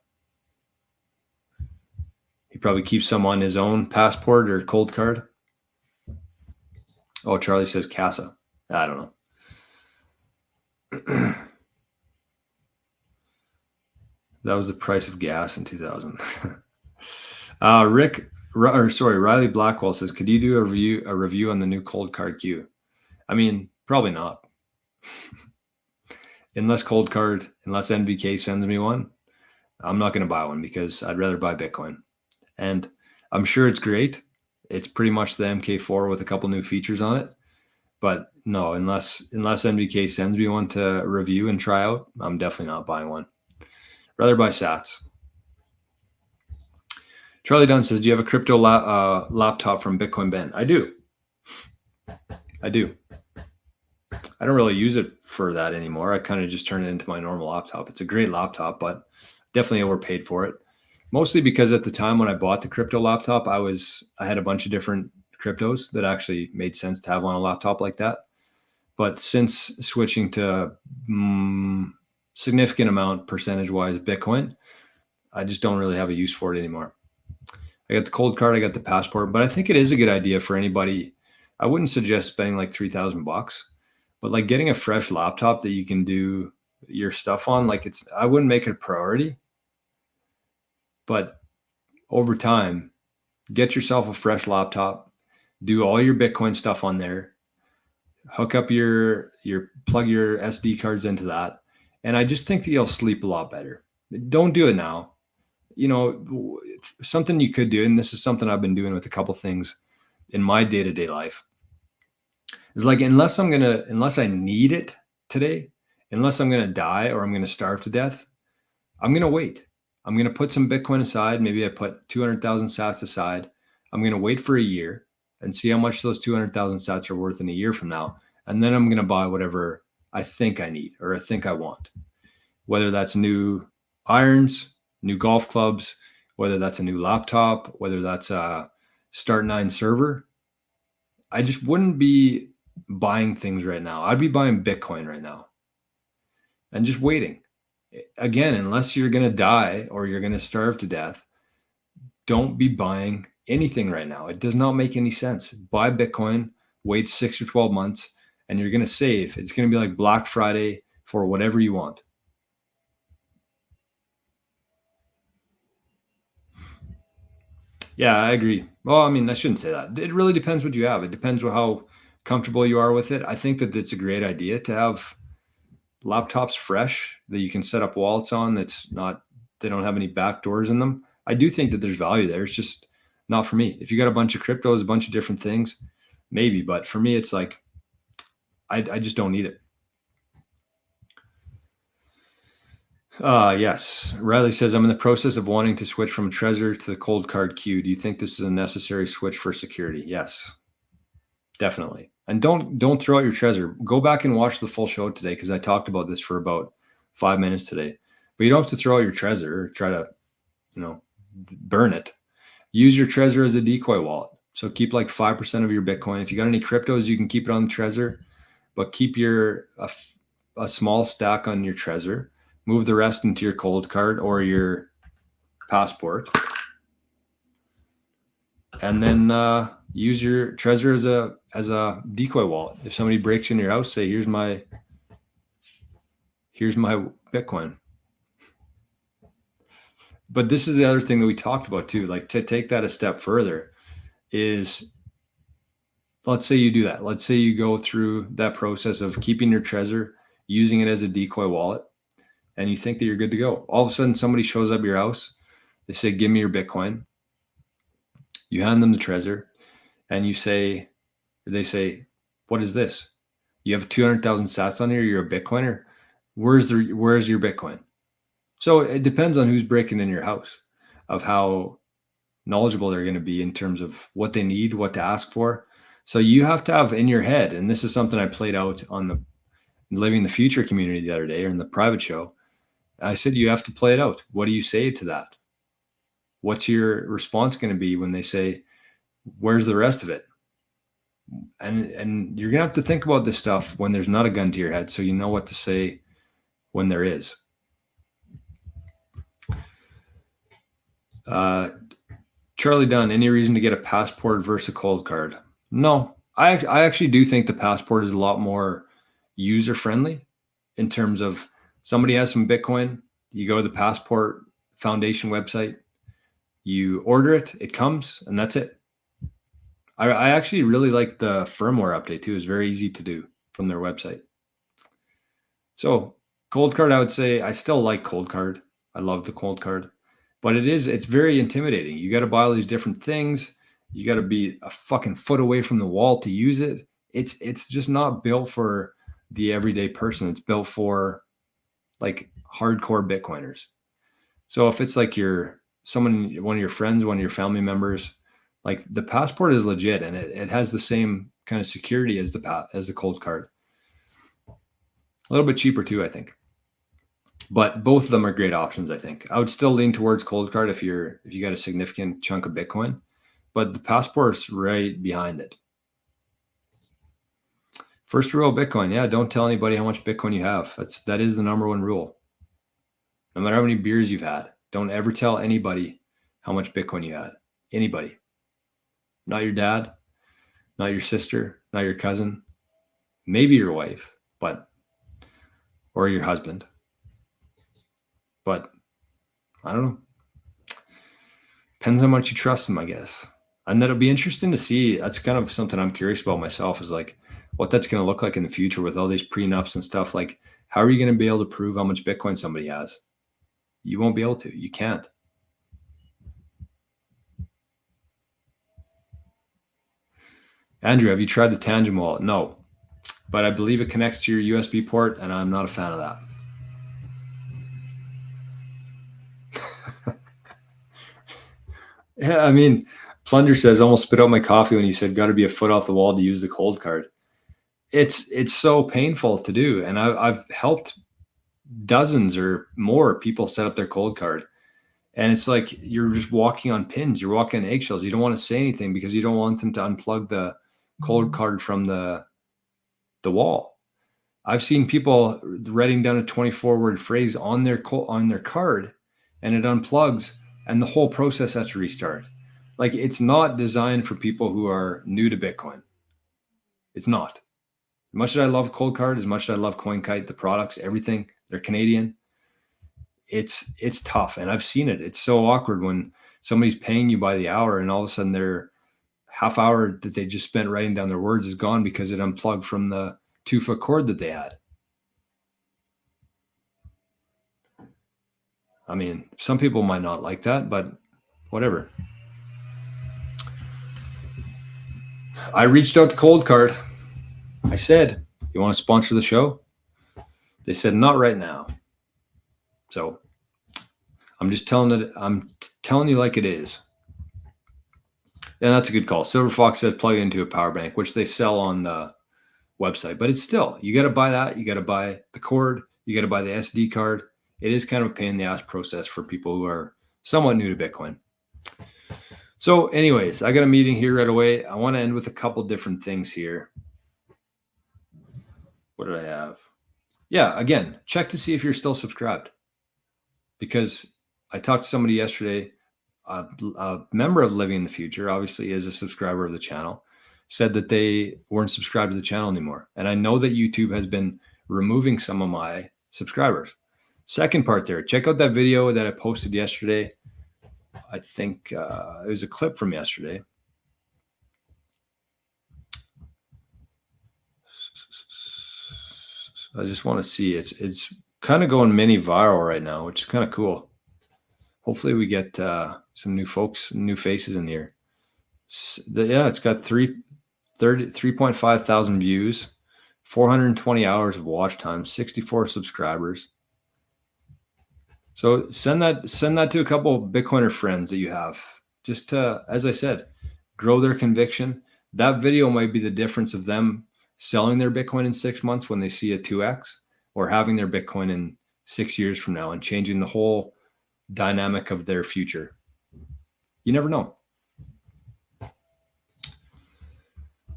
He probably keeps some on his own passport or cold card. Oh, Charlie says Casa. I don't know. That was the price of gas in 2000. Riley Blackwell says, could you do a review on the new cold card queue? I mean, probably not. unless NBK sends me one, I'm not going to buy one because I'd rather buy Bitcoin. And I'm sure it's great. It's pretty much the MK4 with a couple new features on it. But no, unless NBK sends me one to review and try out, I'm definitely not buying one. Rather buy sats. Charlie Dunn says, do you have a crypto laptop from Bitcoin Ben? I do. I don't really use it for that anymore. I kind of just turn it into my normal laptop. It's a great laptop, but definitely overpaid for it. Mostly because at the time when I bought the crypto laptop, I had a bunch of different cryptos that actually made sense to have on a laptop like that. But since switching to significant amount percentage-wise Bitcoin, I just don't really have a use for it anymore. I got the cold card, I got the passport, but I think it is a good idea for anybody. I wouldn't suggest spending like $3,000, but like getting a fresh laptop that you can do your stuff on, I wouldn't make it a priority. But over time, get yourself a fresh laptop, do all your Bitcoin stuff on there, hook up plug your SD cards into that. And I just think that you'll sleep a lot better. Don't do it now. Something you could do, and this is something I've been doing with a couple things in my day-to-day life, is like, unless I need it today, unless I'm going to die or I'm going to starve to death, I'm going to wait. I'm going to put some Bitcoin aside. Maybe I put 200,000 sats aside. I'm going to wait for a year and see how much those 200,000 sats are worth in a year from now. And then I'm going to buy whatever I think I need or I think I want, whether that's new irons, new golf clubs, whether that's a new laptop, whether that's a Start9 server. I just wouldn't be buying things right now. I'd be buying Bitcoin right now and just waiting. Again, unless you're going to die or you're going to starve to death, don't be buying anything right now. It does not make any sense. Buy Bitcoin, wait 6 or 12 months, and you're going to save. It's going to be like Black Friday for whatever you want. Yeah, I agree. Well, I mean, I shouldn't say that. It really depends what you have. It depends on how comfortable you are with it. I think that it's a great idea to have laptops fresh that you can set up wallets on. They don't have any back doors in them. I do think that there's value there. It's just not for me. If you got a bunch of cryptos, a bunch of different things, maybe. But for me, it's like, I just don't need it. Yes. Riley says, I'm in the process of wanting to switch from Trezor to the cold card queue. Do you think this is a necessary switch for security? Yes, definitely. And don't throw out your Trezor. Go back and watch the full show today, because I talked about this for about 5 minutes today. But you don't have to throw out your Trezor or try to, burn it. Use your Trezor as a decoy wallet. So keep like 5% of your Bitcoin. If you got any cryptos, you can keep it on the Trezor, but keep a small stack on your Trezor. Move the rest into your cold card or your passport, and then use your Trezor as a decoy wallet. If somebody breaks in your house, say, here's my Bitcoin. But this is the other thing that we talked about too. Like, to take that a step further is, let's say you do that. Let's say you go through that process of keeping your Trezor, using it as a decoy wallet, and you think that you're good to go. All of a sudden, somebody shows up at your house. They say, give me your Bitcoin. You hand them the Trezor, and they say, what is this? You have 200,000 sats on here. You're a Bitcoiner. Where's your Bitcoin? So it depends on who's breaking in your house, of how knowledgeable they're going to be in terms of what they need, what to ask for. So you have to have in your head, and this is something I played out on the Living the Future community the other day, or in the private show, I said, you have to play it out. What do you say to that? What's your response going to be when they say, where's the rest of it? And you're going to have to think about this stuff when there's not a gun to your head, so you know what to say when there is. Charlie Dunn, any reason to get a passport versus a cold card? No, I actually do think the passport is a lot more user-friendly in terms of somebody has some Bitcoin, you go to the Passport Foundation website, you order it, it comes, and that's it. I actually really like the firmware update too. It's very easy to do from their website. So cold card, I would say I still like cold card. I love the cold card, but it's very intimidating. You got to buy all these different things. You got to be a fucking foot away from the wall to use it. It's just not built for the everyday person. It's built for like hardcore Bitcoiners. So if it's like one of your friends, one of your family members, like the passport is legit and it has the same kind of security as the cold card. A little bit cheaper too, I think. But both of them are great options, I think. I would still lean towards cold card if you got a significant chunk of Bitcoin, but the passport's right behind it. First rule of Bitcoin, yeah, don't tell anybody how much Bitcoin you have. That is the number one rule. No matter how many beers you've had, don't ever tell anybody how much Bitcoin you had. Anybody. Not your dad, not your sister, not your cousin, maybe your wife, or your husband. But I don't know. Depends how much you trust them, I guess. And that'll be interesting to see. That's kind of something I'm curious about myself, is like what that's going to look like in the future with all these prenups and stuff. Like, how are you going to be able to prove how much Bitcoin somebody has? You won't be able to. You can't. Andrew, have you tried the Tangent wallet? No, but I believe it connects to your USB port, and I'm not a fan of that. Yeah, I mean, Plunger says, almost spit out my coffee when you said got to be a foot off the wall to use the cold card. It's so painful to do, and I've helped dozens or more people set up their cold card, and it's like you're just walking on pins. You're walking on eggshells. You don't want to say anything because you don't want them to unplug the cold card from the wall. I've seen people writing down a 24-word phrase on their card, and it unplugs, and the whole process has to restart. Like, it's not designed for people who are new to Bitcoin. It's not. As much as I love cold card, as much as I love non-kyc, the products, everything, they're Canadian. It's tough, and I've seen it. It's so awkward when somebody's paying you by the hour, and all of a sudden their half hour that they just spent writing down their words is gone because it unplugged from the 2-foot cord that they had. I mean, some people might not like that, but whatever. I reached out to Cold Card. I said, you want to sponsor the show? They said, not right now. So I'm just I'm telling you like it is. Yeah, that's a good call. Silver Fox says plug it into a power bank, which they sell on the website, but it's still, you got to buy that. You got to buy the cord. You got to buy the SD card. It is kind of a pain in the ass process for people who are somewhat new to Bitcoin. So anyways, I got a meeting here right away. I want to end with a couple different things here. What did I have? Yeah, again, check to see if you're still subscribed, because I talked to somebody yesterday, a member of Living in the Future, obviously is a subscriber of the channel, said that they weren't subscribed to the channel anymore. And I know that YouTube has been removing some of my subscribers. Second part there, check out that video that I posted yesterday. I think it was a clip from yesterday. I just want to see, it's kind of going mini viral right now, which is kind of cool. Hopefully we get some new folks, new faces in here. Yeah, it's got 3.5 thousand views, 420 hours of watch time, 64 subscribers. So send that to a couple of Bitcoiner friends that you have, just to, as I said, grow their conviction. That video might be the difference of them selling their Bitcoin in 6 months when they see a 2x, or having their Bitcoin in 6 years from now and changing the whole dynamic of their future. You never know.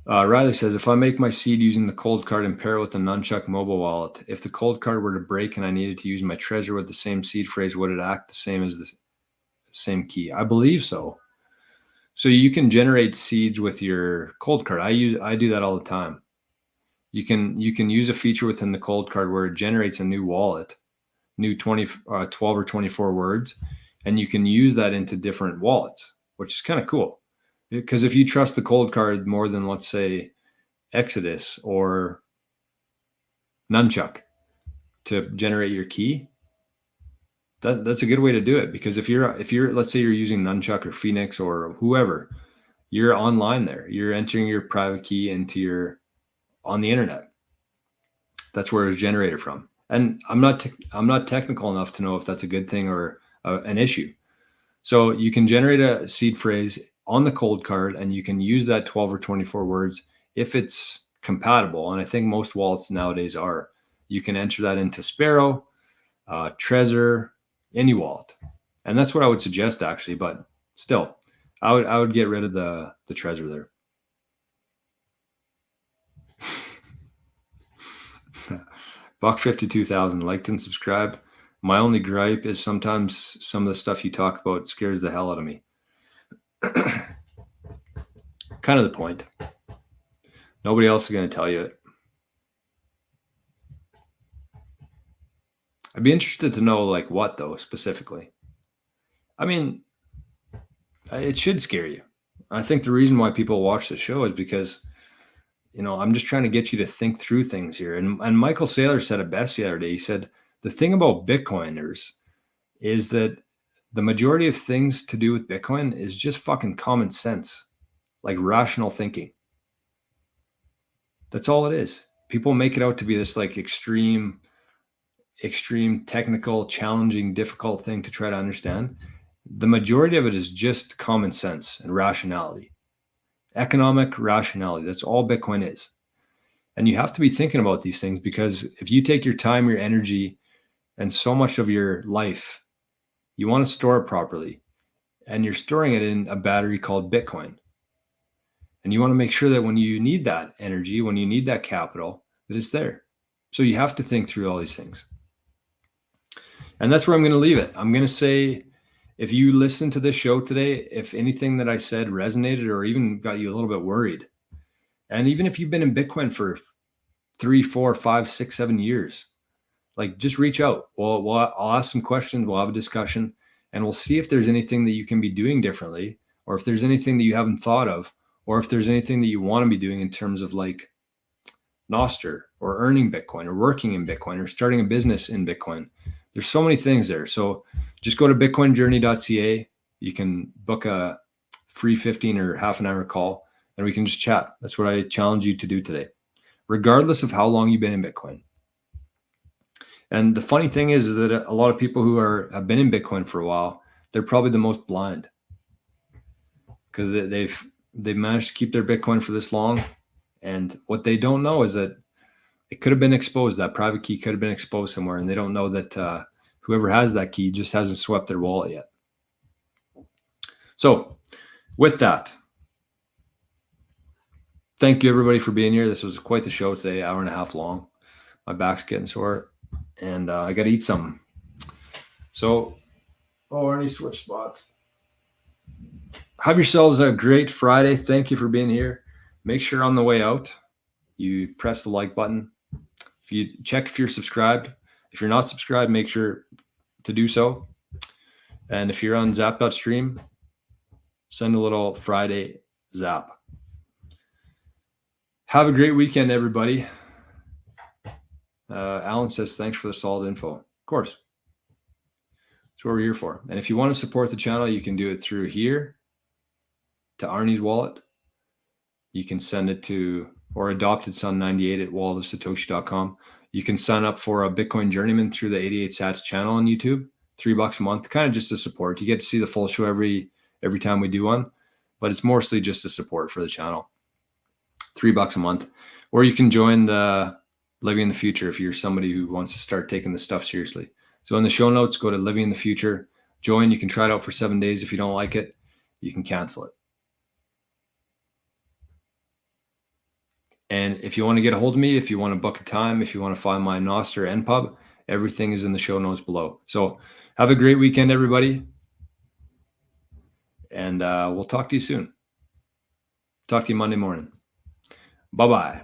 Riley says, if I make my seed using the cold card and pair it with the non-kyc mobile wallet, if the cold card were to break and I needed to use my Trezor with the same seed phrase, would it act the same as the same key? I believe so. So you can generate seeds with your cold card. I do that all the time. You can use a feature within the cold card where it generates a new wallet, new 12 or 24 words, and you can use that into different wallets, which is kind of cool. Because if you trust the cold card more than, let's say, Exodus or non-kyc to generate your key, that's a good way to do it. Because if you're let's say you're using non-kyc or Phoenix or whoever, you're online there. You're entering your private key on the internet. That's where it's generated from. And I'm not technical enough to know if that's a good thing or an issue. So you can generate a seed phrase on the cold card, and you can use that 12 or 24 words if it's compatible. And I think most wallets nowadays are. You can enter that into Sparrow, Trezor, any wallet. And that's what I would suggest, actually. But still, I would get rid of the Trezor there. Buck 52,000, liked and subscribed. My only gripe is sometimes some of the stuff you talk about scares the hell out of me. Kind of the point. Nobody else is going to tell you it. I'd be interested to know, like, what though specifically. I mean, it should scare you. I think the reason why people watch the show is because, I'm just trying to get you to think through things here. And Michael Saylor said it best the other day. He said, the thing about Bitcoiners is that the majority of things to do with Bitcoin is just fucking common sense, like rational thinking. That's all it is. People make it out to be this like extreme technical, challenging, difficult thing to try to understand. The majority of it is just common sense and rationality, economic rationality. That's all Bitcoin is. And you have to be thinking about these things, because if you take your time, your energy, and so much of your life, you want to store it properly, and you're storing it in a battery called Bitcoin. And you want to make sure that when you need that energy, when you need that capital, that it's there. So you have to think through all these things. And that's where I'm going to leave it. I'm going to say, if you listen to this show today, if anything that I said resonated or even got you a little bit worried, and even if you've been in Bitcoin for 3, 4, 5, 6, 7 years, like, just reach out. Well, I'll ask some questions. We'll have a discussion, and we'll see if there's anything that you can be doing differently, or if there's anything that you haven't thought of, or if there's anything that you want to be doing in terms of like nostr or earning Bitcoin or working in Bitcoin or starting a business in Bitcoin. There's so many things there. So just go to bitcoinjourney.ca. You can book a free 15 or half an hour call, and we can just chat. That's what I challenge you to do today, regardless of how long you've been in Bitcoin. And the funny thing is that a lot of people who have been in Bitcoin for a while, they're probably the most blind, because they've managed to keep their Bitcoin for this long. And what they don't know is that it could have been exposed. That private key could have been exposed somewhere, and they don't know that whoever has that key just hasn't swept their wallet yet. So with that, thank you everybody for being here. This was quite the show today, hour and a half long. My back's getting sore, and I got to eat something. So, Arnie switch spots. Have yourselves a great Friday. Thank you for being here. Make sure on the way out, you press the like button. If you check if you're subscribed. If you're not subscribed, make sure to do so. And if you're on zap.stream, send a little Friday zap. Have a great weekend, everybody. Alan says, thanks for the solid info. Of course. That's what we're here for. And if you want to support the channel, you can do it through here to Arnie's wallet. You can send it to, or adoptedson98 at walletofsatoshi.com. You can sign up for a Bitcoin Journeyman through the 88 Sats channel on YouTube. $3 a month, kind of just a support. You get to see the full show every time we do one, but it's mostly just a support for the channel. $3 a month. Or you can join the Living in the Future if you're somebody who wants to start taking this stuff seriously. So in the show notes, go to Living in the Future, join. You can try it out for 7 days. If you don't like it, you can cancel it. And if you want to get a hold of me, if you want to book a time, if you want to find my nostr and pub, everything is in the show notes below. So have a great weekend, everybody. And we'll talk to you soon. Talk to you Monday morning. Bye-bye.